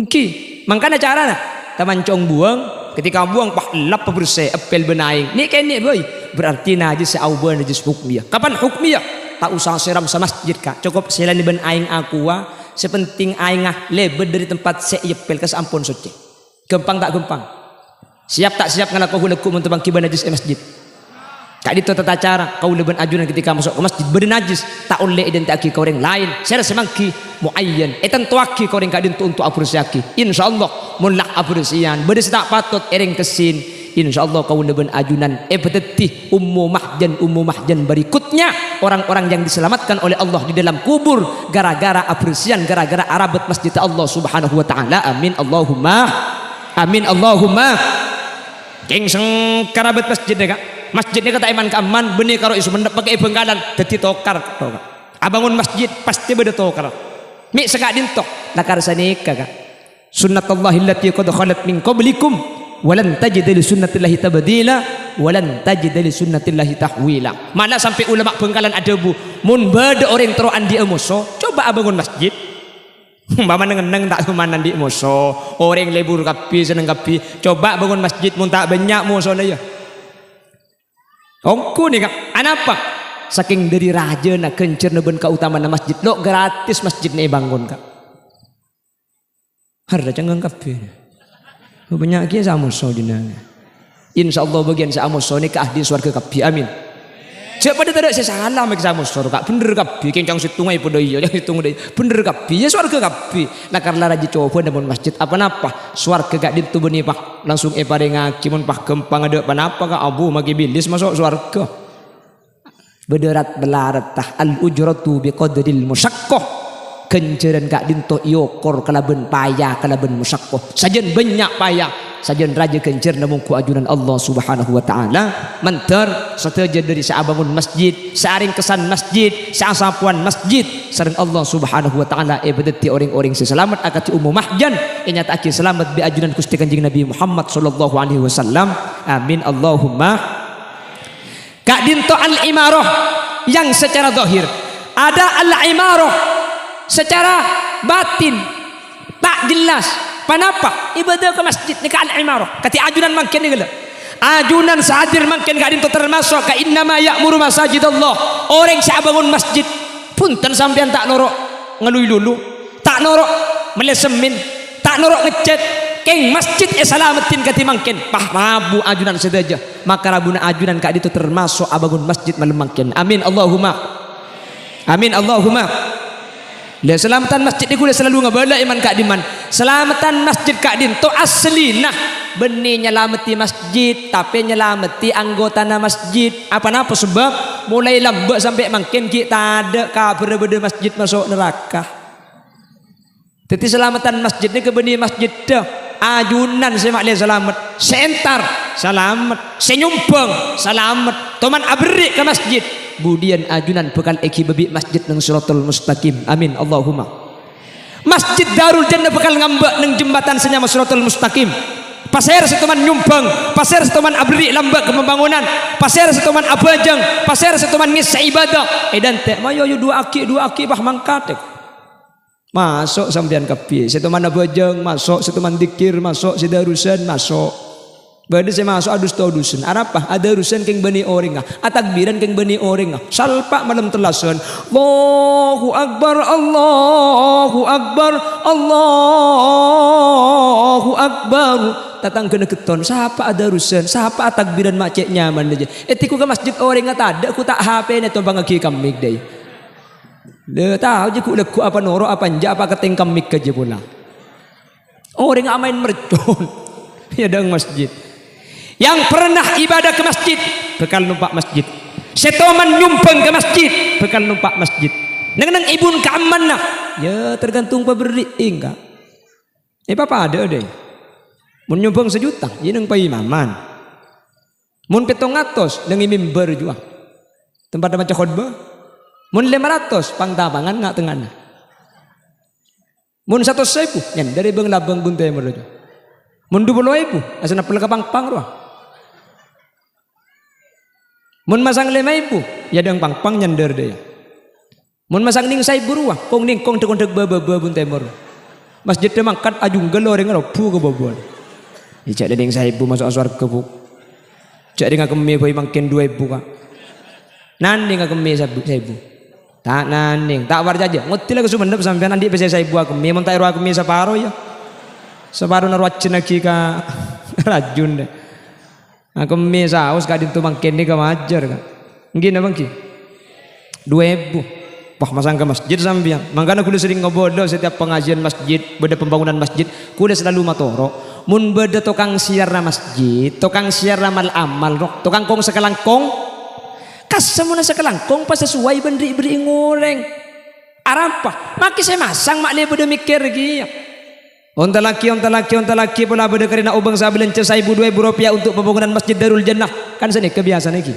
oke makanya carana teman cong buang ketika buang pah lap paperse apel benaing ni kene boy berarti najis seauba najis hukmiyah kapan hukmiyah tak usah seram sama masjid kak cukup selani ben aing aqua sepenting aingah lebet dari tempat seyepel ke sampun suci gempang tak gempang siap tak siap ngalaku huleku untuk bangki najis masjid kak itu tata cara kau leben ajunan ketika masuk ke masjid bernajis tak oleh identiki kau orang lain saya semangki muayyan tentu aki kau orang kak dintu untuk apresiaki insyaallah mulak apresian bedes tak patut ering kesin insyaallah kau leben ajunan beteti ummu mahjan berikutnya orang-orang yang diselamatkan oleh Allah di dalam kubur gara-gara apresian gara-gara arabat masjid Allah Subhanahu wa taala amin Allahumma kengseng karabat masjid kak masjidnya kata iman keaman benih karo isu mendap pakai bengkalan dadi tokar abangun masjid pasti beda tokar mi sekak dintok lakar sanika kak sunnatullahi allati qad khalat min qablikum walan tajid li sunnatillahi tabdila walan tajid li sunnatillahi tahwila mana sampai ulama bengkalan ada bu mun beda orang teroan di emoso coba abangun masjid mama neng tak kemana di emoso orang lebur kapi seneng kapi coba bangun masjid mun tak banyak moso ya ongku nih kak anapa saking dari raja nak kencer neben keutamaan masjid lo gratis masjid nih bangun kak harga cengang kapi banyak kia sama so dina insyaallah bagian sama so ni keahdi surga kapi amin siapa dia tidak salah mek sama so kak bener kapi kencang situngai pada iya yang situng deh bener kapi ya surga kapi lah karena raja coba namun masjid apa napa surga gak ditu beni pak langsung pada ngaki mun pak gempang ada apa napa kak abu magi bilis masuk surga bederat belarat tah al ujratu biqadril musyaqqah kenceran kak dinto iokor kalaben payah kalaben musakkoh sajen banyak payah sajen raja kencer namun ku ajunan Allah subhanahu wa ta'ala mentar seteja dari seabangun masjid searing kesan masjid seasapuan masjid sareng Allah subhanahu wa ta'ala bedeti orang-orang seselamat akati umum mahjan inyata aki selamat bi ajunan Gusti Kanjeng Nabi Muhammad sallallahu alaihi wasallam amin Allahumma. Kak dinto al-imarah yang secara zahir ada al-imarah secara batin tak jelas. Kenapa? Ibadah ke masjid ni ka al-imarah. Kati ajunan mangken ni gala. Ajunan sahadir mangken ka dinto termasuk ka innama ya'muru masajidallah. Orang sia bangun masjid punten sampean tak norok ngelui lulu, tak norok melesemin, tak norok ngecat. Keng masjid salamatin kati mangken. Pah rabu ajunan sedaja. Maka rabuna ajunan ka dinto termasuk abangun masjid malam mangken. Amin Allahumma. Amin Allahumma. Lah selamatan masjid ni kuda selalu ngabala iman kak diman. Selamatan masjid kak din to asli nah benih nyelamati masjid tapi nyelamati anggota na masjid. Apa-apa sebab mulai lambat sampai makin kita ada kabar beda masjid masuk neraka. Jadi selamatan masjid ni ke benih masjid dah. Ajunan semak dia selamat, sentar selamat, senyumpeng selamat, toman abri ke masjid. Budian ajunan bekal eki bebi masjid nang siratal mustaqim. Amin Allahumma. Masjid Darul Jannah bekal ngambek nang jembatan senyama siratal mustaqim. Pasir setuman nyumpeng, pasir setuman abri lambak ke pembangunan, pasir setuman abajang, pasir setuman ngis ibadah. Edan teh mayo yu dua aki bah mangkat. Masuk sampean kapi, setuman abajang masuk, setuman dikir masuk, sedarusan masuk. Bade saya masuk adus tau dusun. Arapah ada urusan keng bani orang ah, atakbiran keng bani orang ah. Salpa malam telasan. Allahu akbar, Allahu akbar, Allahu akbar. Tatang kena keton. Siapa ada urusan? Siapa atakbiran macet nyaman aja. Etiku ke masjid orang ah ada. Aku tak HP ni tumpang aki kamik deh. Dia tahu je ku leku apa noro apa anja apa keteng kamik aja pula. Orang ah main mercon. Ya dang masjid. Yang pernah ibadah ke masjid bekal numpak masjid. Setoman nyumpeng ke masjid bekal numpak masjid. Nang ibun ka amanah ya tergantung paberi enggak. Papa ada deh. Mun nyumpeng 1 juta ya nang paimaman. Mun 700 nang mimbar jua. Tempat maca khutbah. Mun 500 pangtabangan ngak tengana. Mun 100.000 nyan dari bang labang buntai merojo. Mun 20.000 asana pel kapang-pang roh. Mun masang 5.000 ya dang pang-pang nyender deh. Mun masang ning 1.000 ruah kong ning kong tekon tek baba buntai mor. Masjid teh mangkat ajung geloreng robu ke bobon. Ijak ning 1.000 masuk surga bu. Jak ning akemi boy mangkin 2.000 kak. Nanding akemi 1.000. Tak nanding, tak war aja. Ngutil ke Sumenep sampean andi pese 1.000 akemi mun tak ro akemi separo ya. Separo narwacin lagi ka rajun deh. Aku saus kadin tu mangken ni kamajar kan. Ngin abang ki. 2.000. Wah masang ke masjid sampean. Mangkana kudu sering ngobodo setiap pengajian masjid, beda pembangunan masjid, kudu selalu matoro. Mun beda tukang siar na masjid, tukang siar ramal amal, tukang kong sekelangkong. Kas semua sekelangkong pas sesuai beri ngoreng. Arapa? Maki saya masang mak le beda mikir lagi. Onta laki pula beda karena ubang sabilan 1.000 2.000 rupiah untuk pembangunan Masjid Darul Jannah. Kan sini kebiasaan iki.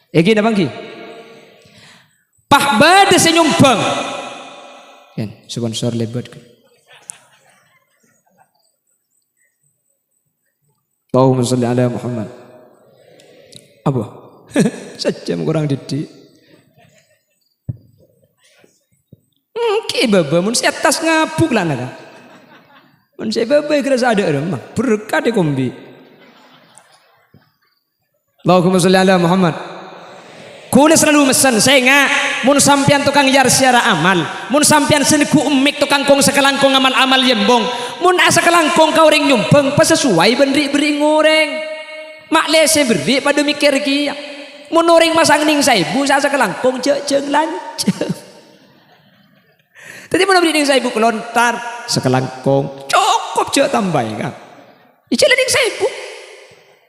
Iki na bangki. Pah bade senyumpang. Kan sponsor lebat kan. Allahumma shalli ala Muhammad. Apa? Sejam kurang didik. Ki baba mun setas ngabuk lah nak. Mun saya baba kerasa ada rumah berkah di kombi. Allahumma shalli ala Muhammad. Kula selalu mesen saya ngak mun sampean tukang yar secara amal, mun sampean seniku umik tukang kong sekelangkong amal-amal yembong, mun asa kelangkong kau ring nyumpeng pas sesuai beri ngoreng. Mak lese beri pada mikir kia. Mun orang masang ning 1.000 asa kelangkong cek lanceng. Tadi mun beri ning 1.000 kelontar sekelangkong cukup cek tambah kan. Icela ning 1.000.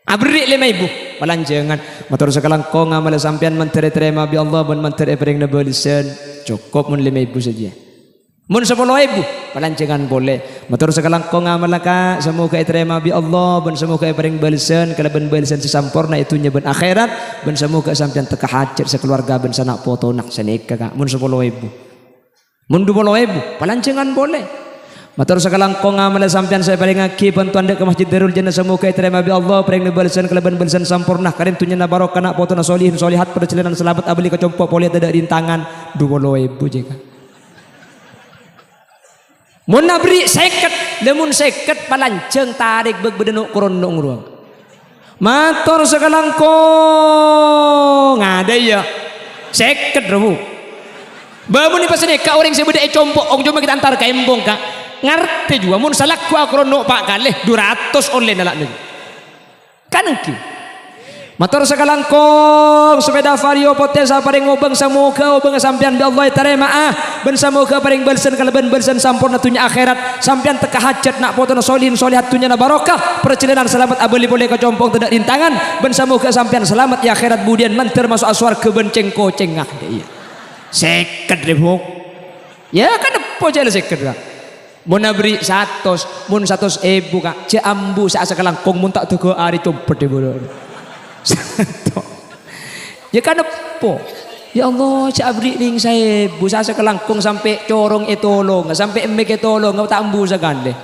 Abri 5.000 palanjangan motor sekelangkong amal sampean menteri terima bi Allah dan menteri pering nebalisan cukup mun 5.000 saja. Mun 10.000 palancengan boleh. Matur sekalang ko ngamal ka semoga diterima bi Allah ben semoga paring balesan kalaban balesan sasampurna itunya ben akhirat ben semoga sampean teka hajat sekeluarga ben sanak foto nak sanika ka mun 10.000. Mun 20.000 palancengan boleh. Matur sekalang ko ngamal sampean saya paling ngaki bantuan dek ke Masjid Darul Jannah semoga diterima bi Allah paring balesan kalaban balesan sampurna karim tunya na barokah nak foto na solihin solihat pada celenan selamat abli kecompo boleh tidak rintangan 20.000 jeka. Mun nabri seket, lemun seket palanceng tarik beg bedenuk korondong ruang. Matur sekalang ko ngade ya. Seket rebu. Bamun ni pasane ka orang sebeda compok ong cuma kita antar ka embong ka. Ngerti juga mun salak ku korondong pak kalih 200 online nalak ni. Kan engki. Matur sekalang kong sepeda vario potensa paring ngobeng semoga obeng sampean bi Allah terima ben semoga paring balsen kalaban balsen sampurna tunya akhirat sampean teka hajat nak foto na solihin solihat tunya na barokah perjalanan selamat abeli boleh kecompong tidak rintangan ben semoga sampean selamat ya akhirat budian menter masuk aswar kebenceng kocengah iya seket ribu ya kan apa jale seket kak mun nabri 100 mun 100.000 kak jambu sak sekalang kong mun tak tuku ari compet de bodoh. Ya kan apa? Ya Allah, cak abri ning saya busa sekelangkung sampai corong etolong, sampai emek etolong, ngau tak embu sagande.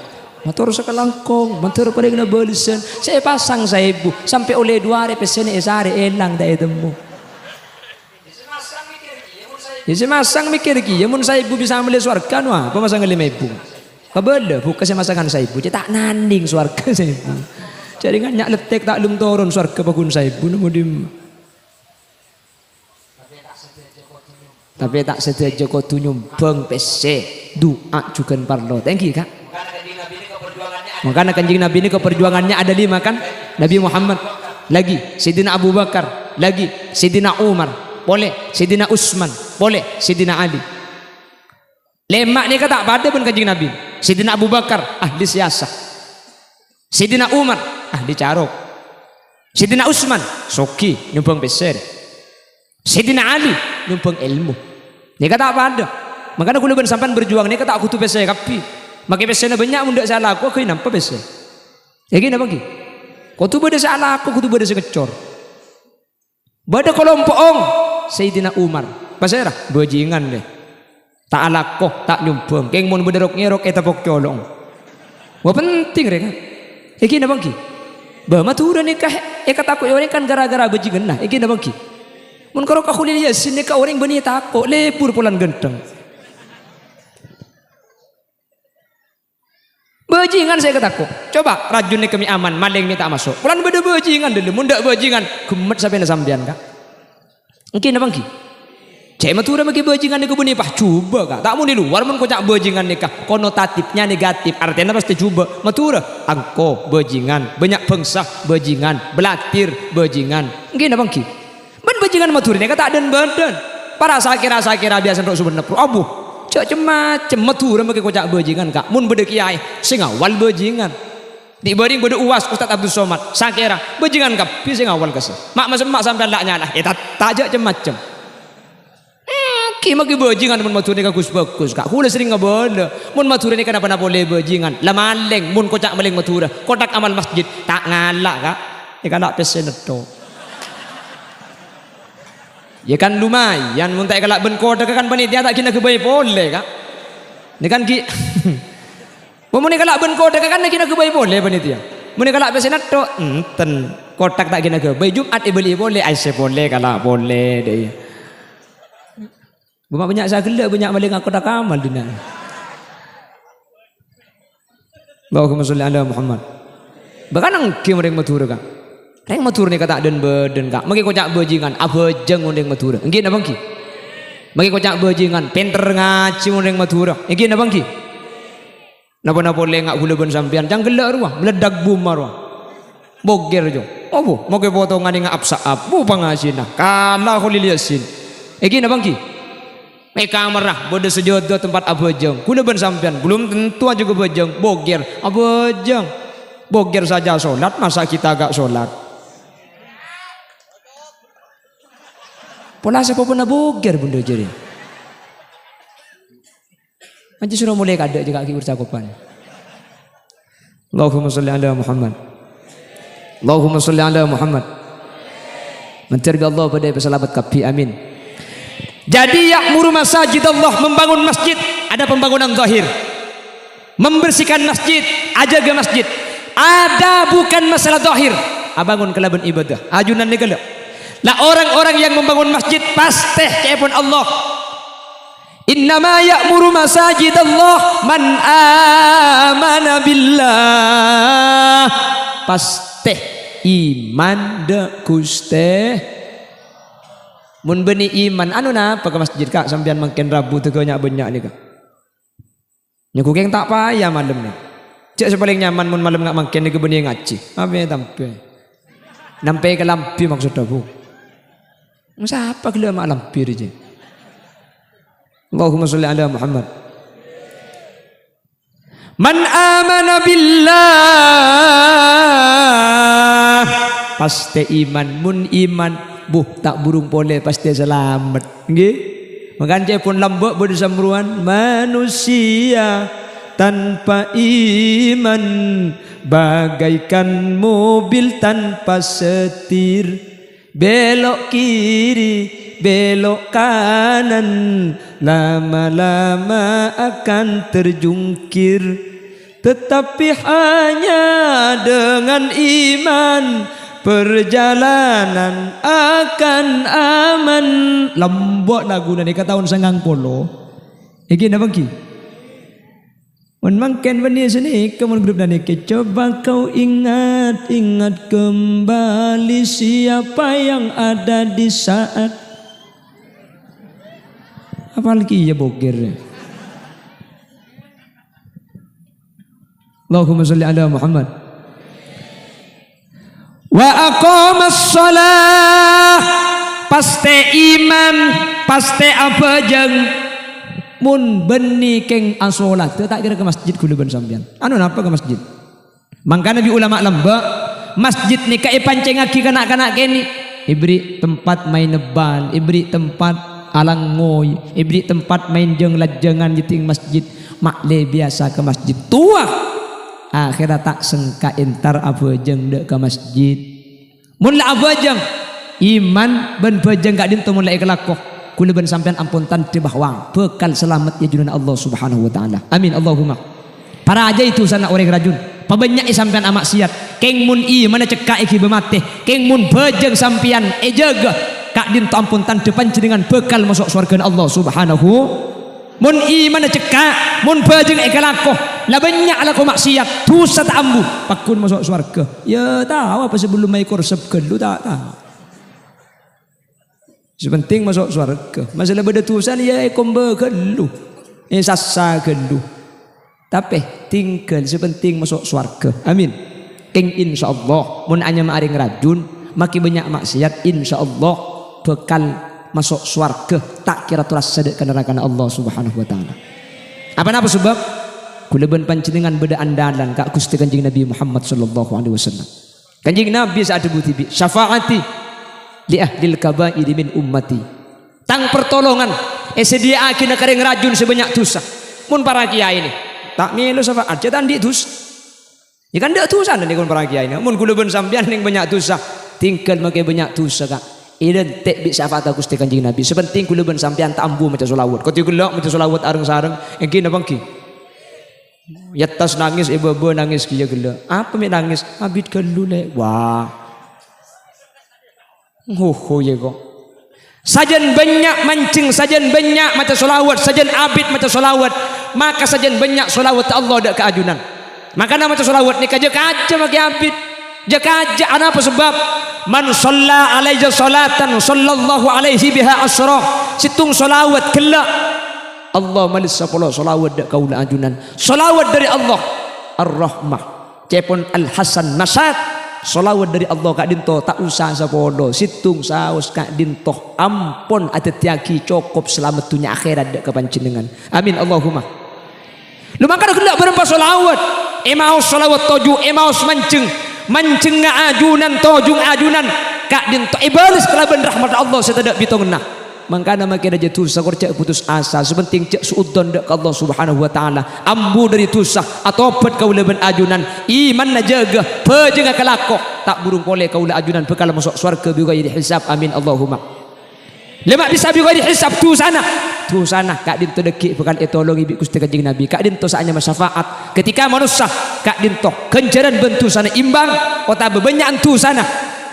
Motor sekelangkung, motor paling na balisan. Saya pasang saya ibu sampai oleh 2 hari pesen esare elang dah etemu. Ya semasang mikir ki, ya mun saya ibu bisa ambil swarga wah, pemasang 5.000. Kabel buka semasangan saya ibu, tak nanding swarga saya ibu. Jadi kan nyak letek tak lum turun swarga bagun saya ibu nemu dim. Tapi tak sedia kau tu nyumbang PC doa juga parlo. Thank you kak. Makanya kanjeng Nabi ini keperjuangannya ada 5 kan? Nabi Muhammad, lagi Sayyidina Abu Bakar, lagi Sayyidina Umar, boleh Sayyidina Utsman, boleh Sayyidina Ali. Lemak ni kata pada pun kanjeng Nabi. Sayyidina Abu Bakar ahli siasah, Sayyidina Umar ahli carok, Sayyidina Utsman soki nyumbang PC, Sayyidina Ali nyumbang ilmu. Ni kata apa ada? Makanya aku lebih sampai berjuang ni kata aku tu PC kapi. Makai PC na banyak mundak salah aku nampak PC. Ya gini bagi. Kau tu beda salah aku tu beda sekecor. Beda kelompok ong Sayyidina Umar. Pasal bajingan deh. Tak alakoh tak nyumbang. Keng mun bederok nyerok eta pok colong. Wah penting rek. Ya gini bagi. Bah matura nikah kata aku orang kan gara-gara bajingan nah. Ya gini bagi. Mun karo ka khulil yasin ni ka orang bani tako lebur pulan genteng. Bajingan saya kataku. Coba rajun ni kami aman, maling ni tak masuk. Pulan beda bajingan dulu, mundak bajingan gemet sampai na sampean kak. Mungkin apa ki? Cek matura bagi bajingan ni kebuni pah coba kak. Tak mau di luar mun kocak bajingan ni kak. Konotatifnya negatif, artinya pasti coba. Matura angko bajingan, banyak bangsa bajingan, belatir bajingan. Mungkin apa ki? Ben bajingan maturi ni kata dan badan. Para sakira biasa untuk sebenarnya pro abu. Cak macam matura make kocak bajingan kak. Mun beda kiai sing awal bajingan. Dibanding beda uas Ustaz Abdul Somad. Sakira bajingan kap pi sing awal kese. Mak mak sampai lak nyala. Tak jak macam. Ki magi bajingan mun matura ni bagus kak. Kula sering ngabala. Mun matura ni kenapa boleh bajingan. Lah maleng mun kocak maling matura. Kotak amal masjid tak ngalak kak. Ikan tak pesen to. Ya kan lumayan mun tak kalak ben koda kan panitia tak kena kebaik boleh kak. Ni kan ki mun ni kalak ben koda kan kena kebaik boleh panitia. Mun ni kalak pesenat tok enten kotak tak kena kebaik Jumat beli boleh Aisyah boleh kalak boleh deh. Banyak sagala banyak maling aku tak amal dina. Allahumma sholli ala Muhammad. Bahkan angki mereka matur kak. Reng matur ni kata den beden kak. Magi kocak bajingan abejeng undeng matura. Engki napa ki? Magi kocak bajingan pinter ngaji undeng matura. Engki napa ki? Napa boleh ngak gula ben sampean jang gelak ruah meledak bom ruah. Boger jo. Opo? Magi potongan ngak apsaap. Bu pangasina. Kala khulil yasin. Engki napa ki? Merah bode sejodo tempat abejeng. Gula ben sampean belum tentu juga bejeng. Boger abejeng. Boger saja solat masa kita agak solat. Pola siapa pun boger bunda jadi. Anci sudah mulai kada juga kaki percakapan. Allahumma salli ala Muhammad. Allahumma salli ala Muhammad. Mencari Allah pada pesalabat kapi, amin. Jadi ya'muru masajid Allah, membangun masjid, ada pembangunan zahir. Membersihkan masjid, ajaga masjid. Ada bukan masalah zahir, abangun kelaban ibadah. Ajunan negala. Lah orang-orang yang membangun masjid pasti pun Allah. Innama ya'muru masajid Allah man amana billah. Pasti iman de Gusti. Mun beni iman anu napa ke masjid kak sampean makin rabu teu banyak ni kak. Nyaku keng tak payah malam ni. Cek sepaling nyaman mun malam ngak makin ni ke beni ngaji. Apa tampe. Nampai ke lampi maksud aku. Masa apa ke mak lampi je. Allahumma sholli ala Muhammad. Man amana billah. Pasti iman, mun iman tak burung pole pasti selamat. Nggih. Makan cek pun lambok bersamruan manusia tanpa iman bagaikan mobil tanpa setir. Belok kiri, belok kanan, lama-lama akan terjungkir. Tetapi hanya dengan iman perjalanan akan aman. Lambok lagu nani kata tahun senggang polo. Iki napa ki? Mun mangken bani sini kemun grup nani ke coba kau ingat kembali siapa yang ada di saat apa lagi ya bokir. Allahumma sholli ala Muhammad. Wa aqamas shalah. Pasti iman, pasti apa jeng mun beni keng asolat tak kira ke masjid kuluban sampean. Anu napa ke masjid? Mangka nabi ulama lamba masjid ni kae pancengaki kanak-kanak kene. Ibri tempat main nebal, ibri tempat alang ngoy, ibri tempat main jeng lajengan di ting masjid. Makle biasa ke masjid tua. Akhirat tak sengka entar apa jeng dek ke masjid. Mun la apa jeng iman ben bejeng gak dintu mun la ikhlakoh. Kula ben sampean ampun tanti bahwa bekal selamat ya junana Allah Subhanahu wa taala. Amin Allahumma. Para aja itu sana orang rajun. Pabanyak sampean amak siat. Keng mun i mana cekak iki bemateh. Keng mun bejeng sampean jaga kak din ampun tanti panjenengan bekal masuk surga Allah Subhanahu. Mun i mana cekak, mun bejeng ikalakoh. Lah banyak laku maksiat, dosa tak ambu, pakun masuk surga. Ya tahu apa sebelum mai korsep lu tak tahu. Sepenting masuk surga. Masalah berdosa ya kombe gelu. Sasa gelu. Tapi tinggal sepenting masuk surga. Amin. King insyaallah mun anya maaring rajun, maki banyak maksiat insyaallah bekal masuk surga tak kira turas sedek ke neraka Allah Subhanahu wa taala. Apa sebab? Kula ben panjenengan beda andalan kak Gusti Kanjeng Nabi Muhammad sallallahu alaihi wasallam. Kanjeng Nabi saat debuti bi syafaati li ahlil kabair min ummati. Tang pertolongan sediaakeun kareng rajun sebanyak dosa. Mun para kiai ini tak milu syafaat jatan di dosa. Ya kan dak dosa nih kun para kiai ini. Mun kula ben sampean ning banyak dosa, tinggal make banyak dosa kak. Identik bi syafaat Gusti Kanjeng Nabi. Sepenting kula ben sampean tak ambu maca selawat. Kau kula maca selawat areng-sareng engki napa ki? Yatas nangis ibu nangis kia gila. Apa mi nangis? Abid gelu le. Wah. Ya kok. Sajan banyak mancing, sajan banyak maca solawat, sajan abid maca solawat. Maka sajan banyak solawat Allah dak keajunan. Maka nama maca solawat ni kaja maki abid. Jaka aja apa sebab? Man shalla alaihi salatan sallallahu alaihi biha asra. Situng solawat kelak Allah malis sapolo solawat dak kaula ajunan. Solawat dari Allah Ar-Rahmah. Cepon Al-Hasan Nasat. Solawat dari Allah kak dinto tak usah sapolo. Situng saus kak dinto ampun atetiaki cukup selamat dunia akhirat dak kepanjenengan. Amin Allahumma. Lu maka kelak berempat solawat. Emaus solawat toju, emaus mancing. Mancing ajunan tojung ajunan kak dinto ibalis kelaban rahmat Allah setedak bitongna. mangkana makin aja tusa korcak putus asa sepenting cek suudon dek Allah subhanahu wa ta'ala ambu dari tusa atopat kaula ben ajunan iman na jaga pejenga kelako tak burung pole kaula ajunan bekal masuk surga bi ghairi hisab amin Allahumma lemak bisa bi ghairi hisab tu sana kak dinto deki bekal etolong ibi Gusti Kanjeng Nabi kak dinto saanya masyafaat ketika manusia kak dinto kenceran bentu sana imbang kota bebanyak tu sana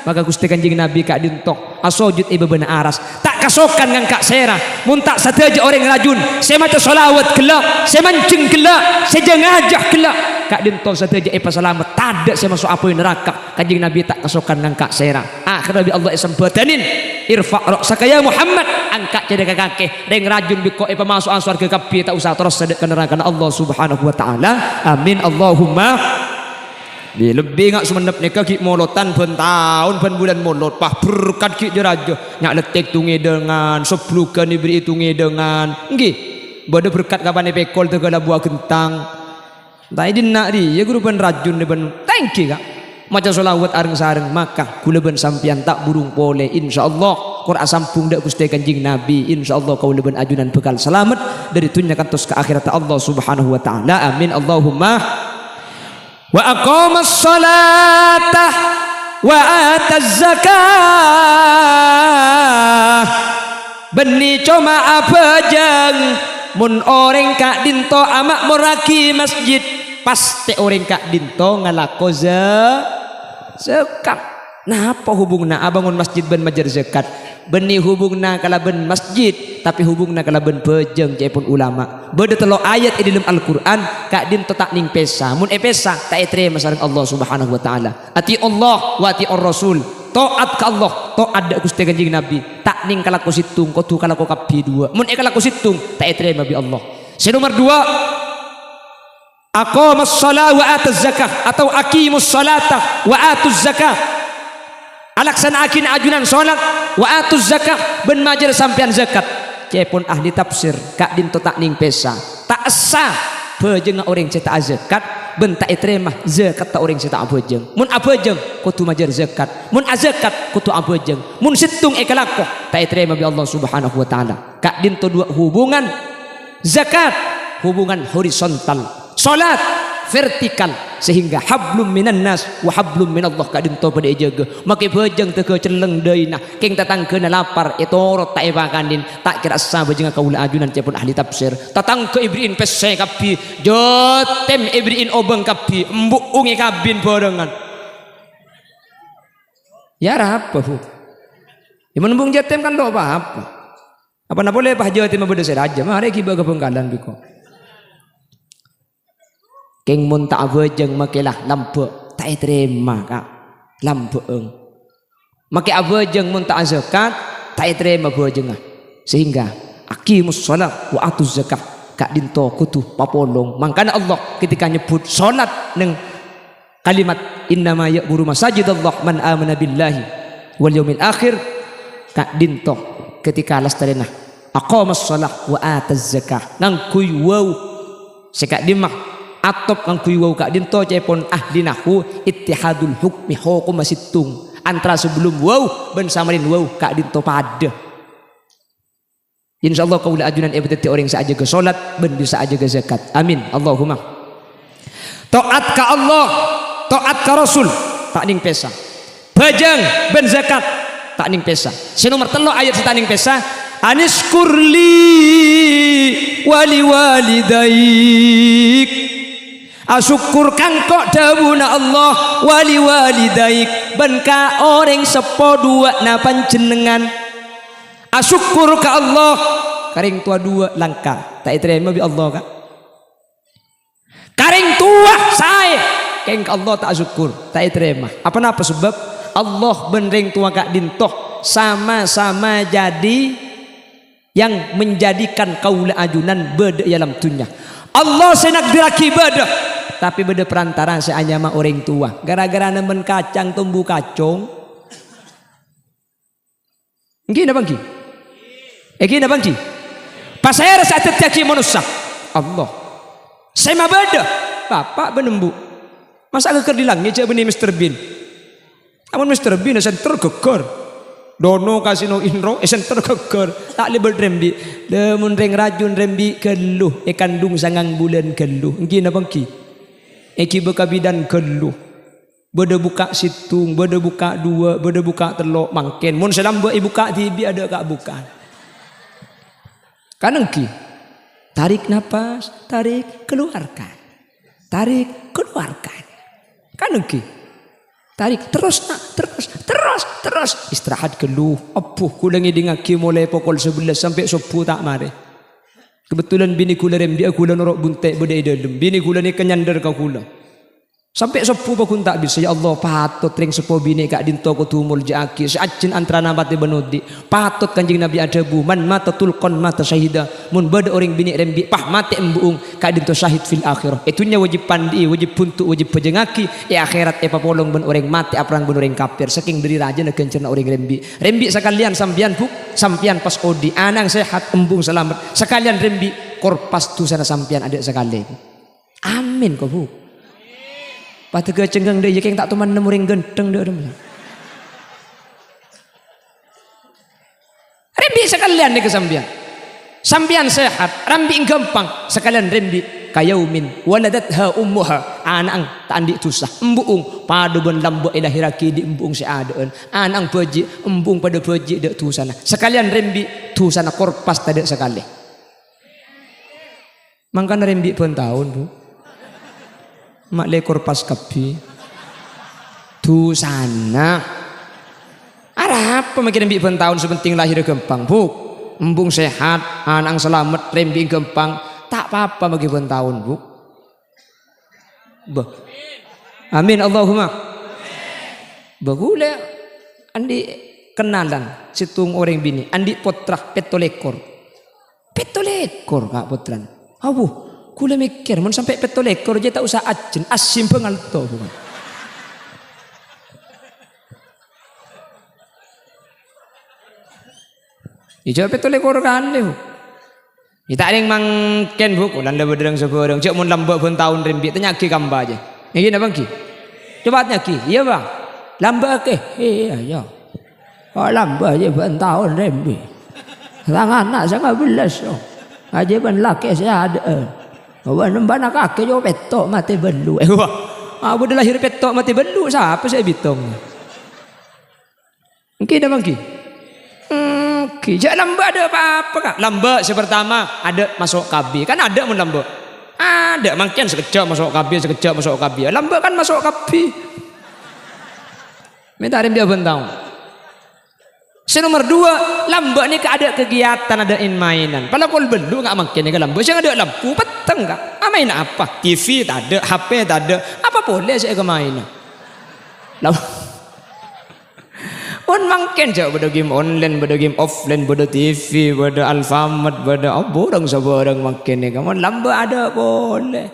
maka Gusti Kanjeng Nabi kak dinto asojud ibu bena aras tak kasokan ngan kak sera muntak sateja orang rajun saya maca solawat kelak saya mancing kelak saya jengajah kelak kak dinto sateja ipa selamat tada saya masuk apa neraka Kanjeng Nabi tak kasokan ngan kak sera akhirnya Nabi Allah sempatanin irfa ra'saka ya Muhammad angkat jadi kaki reng rajun biko ipa masuk ansur ke kapi tak usah terus sedek ke neraka Allah subhanahu wa ta'ala amin Allahumma di lebih ngak semenep ni kaki molotan pen tahun pen bulan molot pah berkat ki jerajo nyak letek tungi dengan seplukan diberi tungi dengan nggih bade berkat kapan pekol teu kala buah kentang tai dina ri ya guru pen rajun de ben tangki kak maca selawat areng sareng maka kula ben sampian tak burung pole insyaallah Qur'an sampung dak Gusti Kanjeng Nabi insyaallah kaula ben ajunan bekal selamat dari dunya kantos ke akhirat Allah subhanahu wa ta'ala amin Allahumma wa aqamas salata wa ataz zakah beni coma apa jeng mun orang kak dinto amak moraki masjid pasti orang kak dinto ngalako zakat nah apa hubungna abangun masjid ben majar zakat beni hubungna kala ben masjid tapi hubungna kala ben pejeng cepun ulama beda telo ayat di dalam Al-Qur'an kak dinto tak ning pesa mun pesa tak terima sareng Allah subhanahu wa ta'ala ati Allah wa ati ar-rasul taat ka Allah taat da Gusti Kanjeng Nabi tak ning kala ko situng ko tu kala ko kapi dua mun kala ko situng tak terima bi Allah nomor 2 aqamas shalah wa ataz zakah atau aqimus salata wa atuz zakah alaksanakin ajunan salat wa atuz zakah ben majer sampean zakat cepun ahli tafsir kak dinto tak ning pesa tak sah bejeng orang cetak zakat ben tak terima zakat tak orang cetak bejeng mun abejeng kudu majer zakat mun azakat kudu abejeng mun situng ekalako tak terima bi Allah subhanahu wa ta'ala kak dinto dua hubungan zakat hubungan horizontal salat vertikal sehingga hablum minan nas wa hablum minallah kak dinto pada jaga make bejeng teu ke celeng deui nah keng tatangkeuna lapar etorot tak ebakanin tak kira sah bejeng kaula ajunan cepun ahli tafsir tatang ke ibriin pese kapi jotem ibriin obeng kapi embuk ungi kabin barengan ya apa bu ya menembung jotem kan do apa na boleh pah jotem beda seraja mari kiba ke Bengkalan biko keng mun tak abejeng makelah lampu tak terima kak lampu make abejeng mun tak zakat tak terima bejeng sehingga aqimus shalah wa atuz zakah kak dinto kutu papolong mangkana Allah ketika nyebut salat neng kalimat innama ya'muru masajidallah man amana billahi wal yaumil akhir kak dinto ketika lastarena aqamas shalah wa ataz zakah nang kuy wow sekak dimah atop kang kuy wow kak dinto cepon ahli nahwu ittihadul hukmi hukum situng antara sebelum wow ben samarin wow kak dinto pada insyaallah kaula ajunan ebeteti orang saaja ke salat ben bisa aja ke zakat amin Allahumma taat ka Allah taat ka Rasul tak ning pesa bajang ben zakat tak ning pesa nomor 3 ayat tak ning pesa aniskurli wali walidaik asyukur kangkok dawuna Allah wali walidaik ben ka orang sepo dua na panjenengan asyukur ka Allah karing tua dua langka tak terima bi Allah kak karing tua saya keng ka Allah tak syukur tak terima apa napa sebab Allah ben ring tua kak dintoh sama-sama jadi yang menjadikan kaula ajunan beda dalam dunia Allah senak diraki beda tapi beda perantara seanya mah orang tua gara-gara nemen kacang tumbuh kacong gini bangki gini bangki pas saya rasa terjadi manusia Allah saya mah beda bapak benembu masa keker dilangnya cak benih Mr. Bean namun Mr. Bean saya tergegar Dono kasino inro center keker tak lebel rembi lemun reng rajun rembi keluh kandung sangang bulan keluh engki napa engki eki bekabidan keluh beda buka situng beda buka dua beda buka telok mangken mun selamba buka tibi ada kak buka kan engki tarik napas tarik keluarkan kan engki tarik terus istirahat keluh apuh kula ngidingaki mulai pukul 11 sampai 10 tak mari kebetulan bini kula remdi kula norok buntek beda dalam bini kula ni kenyandar ka kula sampai 10 pun tak bisa ya Allah patut ring sepo bini kak dinto ko tumul jaki seajin antara nabati benudi patut kanjing Nabi adabu man mata tulqon mata syahida mun beda orang bini rembi pah mati embuung kak dinto syahid fil akhirah itunya wajib pandi wajib puntuk wajib pejengaki akhirat papolong ben orang mati aprang ben orang kafir saking beri raja na kencerna orang rembi sekalian sampian pas odi anang sehat embung selamat sekalian rembi korpas tu sana sampian adik sekali amin kau bu patu ke cenggang dia yang tak teman nemu ring genteng dia rembi sekalian ni kesampian sampian sehat rambi gampang sekalian rembi kayaumin waladatha ummuha anang tak andik tusah embuung pada ben lambo ilahiraki di embuung si adaan anang peji embung pada peji dek tu sana sekalian rembi tu sana korpas tadi sekali mangkana rembi pun tahun bu mak lekor pas kapi tu sana arah apa makin rembi pun tahun sepenting lahir gampang bu embung sehat anang selamat rembi gampang tak apa-apa bagi pun tahun bu amin Allahumma bagule andi kenalan situng orang bini andi potrah petolekor kak potran abu kula mikir mun sampai petolekor aja tak usah ajen asim pengalto bukan ijo petolekor kan le kita ada yang mangken bu kulan dah berderang seberang cak mun lambak pun tahun rembi tanya ki kamba aja ini apa ki coba tanya ki iya bang lambak ke iya ya oh lambak aja pun tahun rembi tangan anak sangat belas aja pun laki saya ada nembak nak kaki jo petok mati belu abu dah lahir petok mati belu siapa saya bitong mungkin dah mangki jangan lambak ada apa-apa kak lambak sepertama ada masuk KB kan ada mun lambak ada mungkin sekejap masuk KB lambak kan masuk KB minta ada dia bentang nomor 2 lambak ni ada kegiatan ada mainan kalau kau belu nggak mungkin ni lambak jangan ada lampu peteng kak main apa TV tak ada HP tak ada apa boleh saya ke mainan pun mungkin jauh pada game online pada game offline pada TV pada Alfamart pada borang seborang mungkin ni kamu lambak ada boleh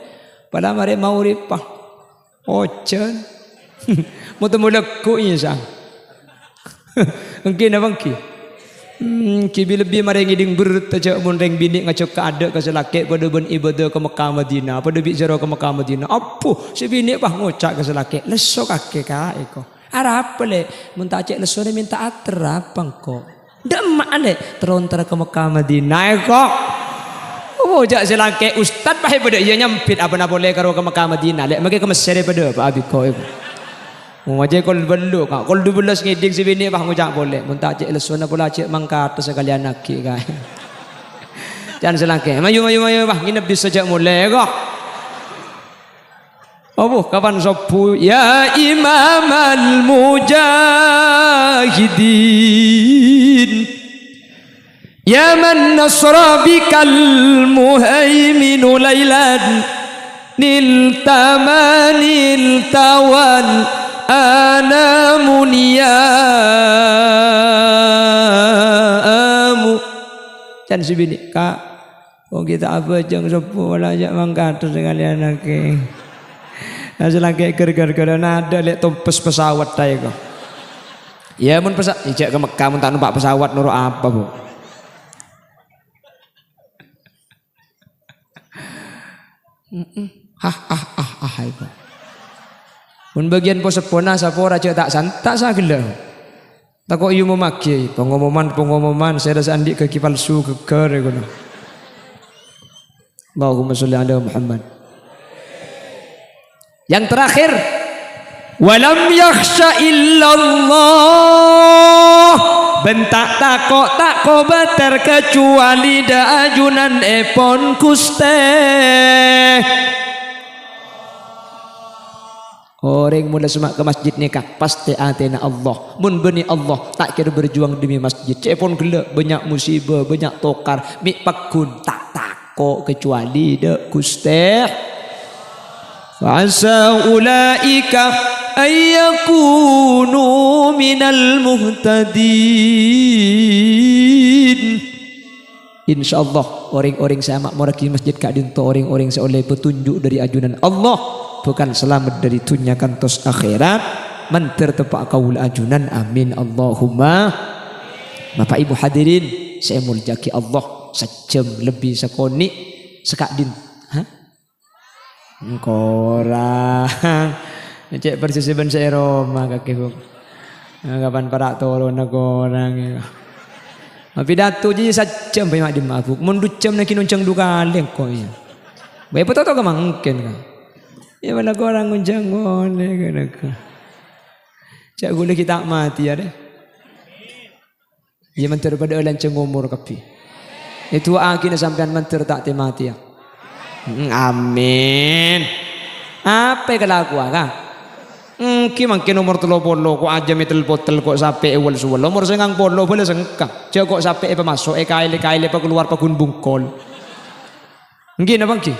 pada mari mau ripah ocan mau temu leku insang mungkin apa ki kibi lebih mari ngiding berat aja mun reng bini ngacok ka ada ka selake pada ben ibadah ke Mekah Madinah pada bicara ke Mekah Madinah apuh si bini bah ngocak ke selake leso kake ka eko arah apa le mun tak cek leso ni minta ater apa kok demak le terontar ke Mekah Madinah eko oh jak selake ustad bah pada iya nyampit apa na boleh karo ke Mekah Madinah le magi ke Mesir pada apa abi ko eko aja kol belu kak kol 12 ngiding si bini bah ngujak boleh mun tak cek lesona pula cek mangka atas sekalian aki kai jangan selangke mayu bah nginep di sejak mulai kok oh kapan sopu ya imam al mujahidin ya man nasra bikal muhaimin lailan nil tamanil tawan ana muniamu dan si bini kak oh kita apa jeng sepuh lajak mangkat sekalian lagi asal lagi ger-ger nada lek tumpes pesawat tay kok ya mun pesawat ijak ke Mekah mun tak numpak pesawat nurut apa bu itu mun bagian pos sepona sapora cek tak sagel Tak kok ieu memaki pengumuman saya dah andik kaki palsu keker ngono. Allahumma sholli ala Muhammad. Yang terakhir, walam yakhsha illallah, bentak tak bater kecuali da ajunan epon kuste. Orang mula semak ke masjid nikah pasti atena Allah. Mun beni Allah tak kira berjuang demi masjid. Cepon gelak banyak musibah, banyak tokar, mik pakun tak takok kecuali da kuste. Fa'asa ulaika ayyakunu minal muhtadin. InsyaAllah orang-orang sama moraki masjid kak dinto orang-orang seoleh petunjuk dari ajunan Allah, bukan selamat dari dunia kantos akhirat, mentir tepak kaul ajunan. Amin Allahumma. Bapak Ibu hadirin saya muljaki Allah, sejam lebih sekoni sekak din korang cek persis ben saya Roma kaki buk kapan para tolong nak orang ya. Pidato je sejam pe mak di mabuk mun 2 jam nak kinuncang 2 kali kok ya. Bae betul ka mangken ka. Ya mana orang nguncang ngone kana ka. Cak gule kita mati ya deh. Ya mentir pada lanceng umur kapi. Itu akhirnya sampean mentir tak mati ya. Amin. Apa kelakuan kan? Ki mungkin umur 30 kok aja metel botol kok sampai ewal suwel. Umur 90 boleh sengkak. Cek kok sampai apa masuk kaile pa keluar pa gun bungkol. Nggih napa ki?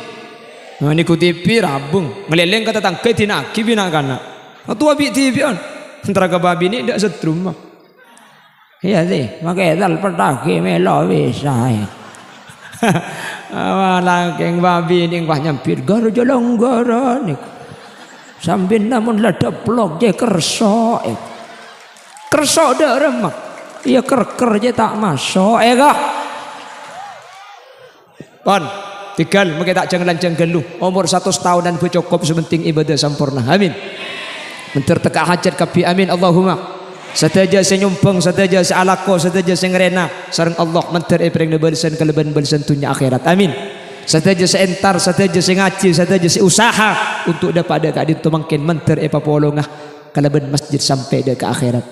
Nah niku TV rabung. Ngeleleng kata tangke tinaki bina kana. Tua bi TV on. Antara ke babi ni ndak setrum mah. Iya sih, pakai dal pedagi melo bisa ya. Awala keng babi ning wah nyampir garo jolong garo niku. Sambil namun lada blok je kerso kerso dah remak iya kerker je tak masuk kah pon tinggal mungkin tak jangan gelu umur 100 tahun dan bercukup sementing ibadah sempurna. Amin. Mentir teka hajat kapi. Amin Allahumma. Sataja senyumpeng, sataja sealako, sataja sengrena sareng Allah mentir epreng nebelsen keleban-belsen dunia akhirat. Amin. Sataja seentar, sataja sengaji, sataja seusaha untuk dapat ada kadin tu mungkin mentir epapolongah keleban masjid sampai dia ke akhirat.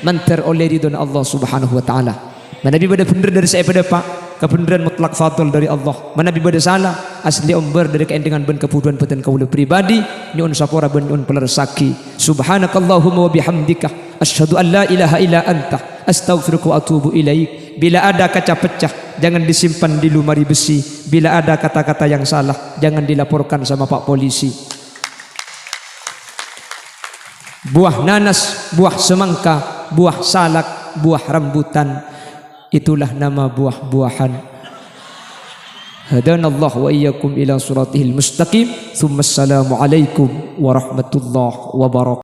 Mentir oleh ridho Allah Subhanahu wa taala. Manabi pada benar dari saya pada pak kebenaran mutlak fadl dari Allah. Manabi pada salah asli umber dari keendengan ben kebutuhan peten kaula pribadi nyun sapora ben nyun pelersaki. Subhanakallahumma wa bihamdika asyhadu an la ilaha illa anta astaghfiruka wa atubu ilaik. Bila ada kaca pecah jangan disimpan di lemari besi. Bila ada kata-kata yang salah jangan dilaporkan sama Pak Polisi. Buah nanas, buah semangka, buah salak, buah rambutan, itulah nama buah-buahan. Hadanallahu wa iyyakum ila siratihil mustaqim. Tsumma assalamu alaikum warahmatullahi wabarakatuh.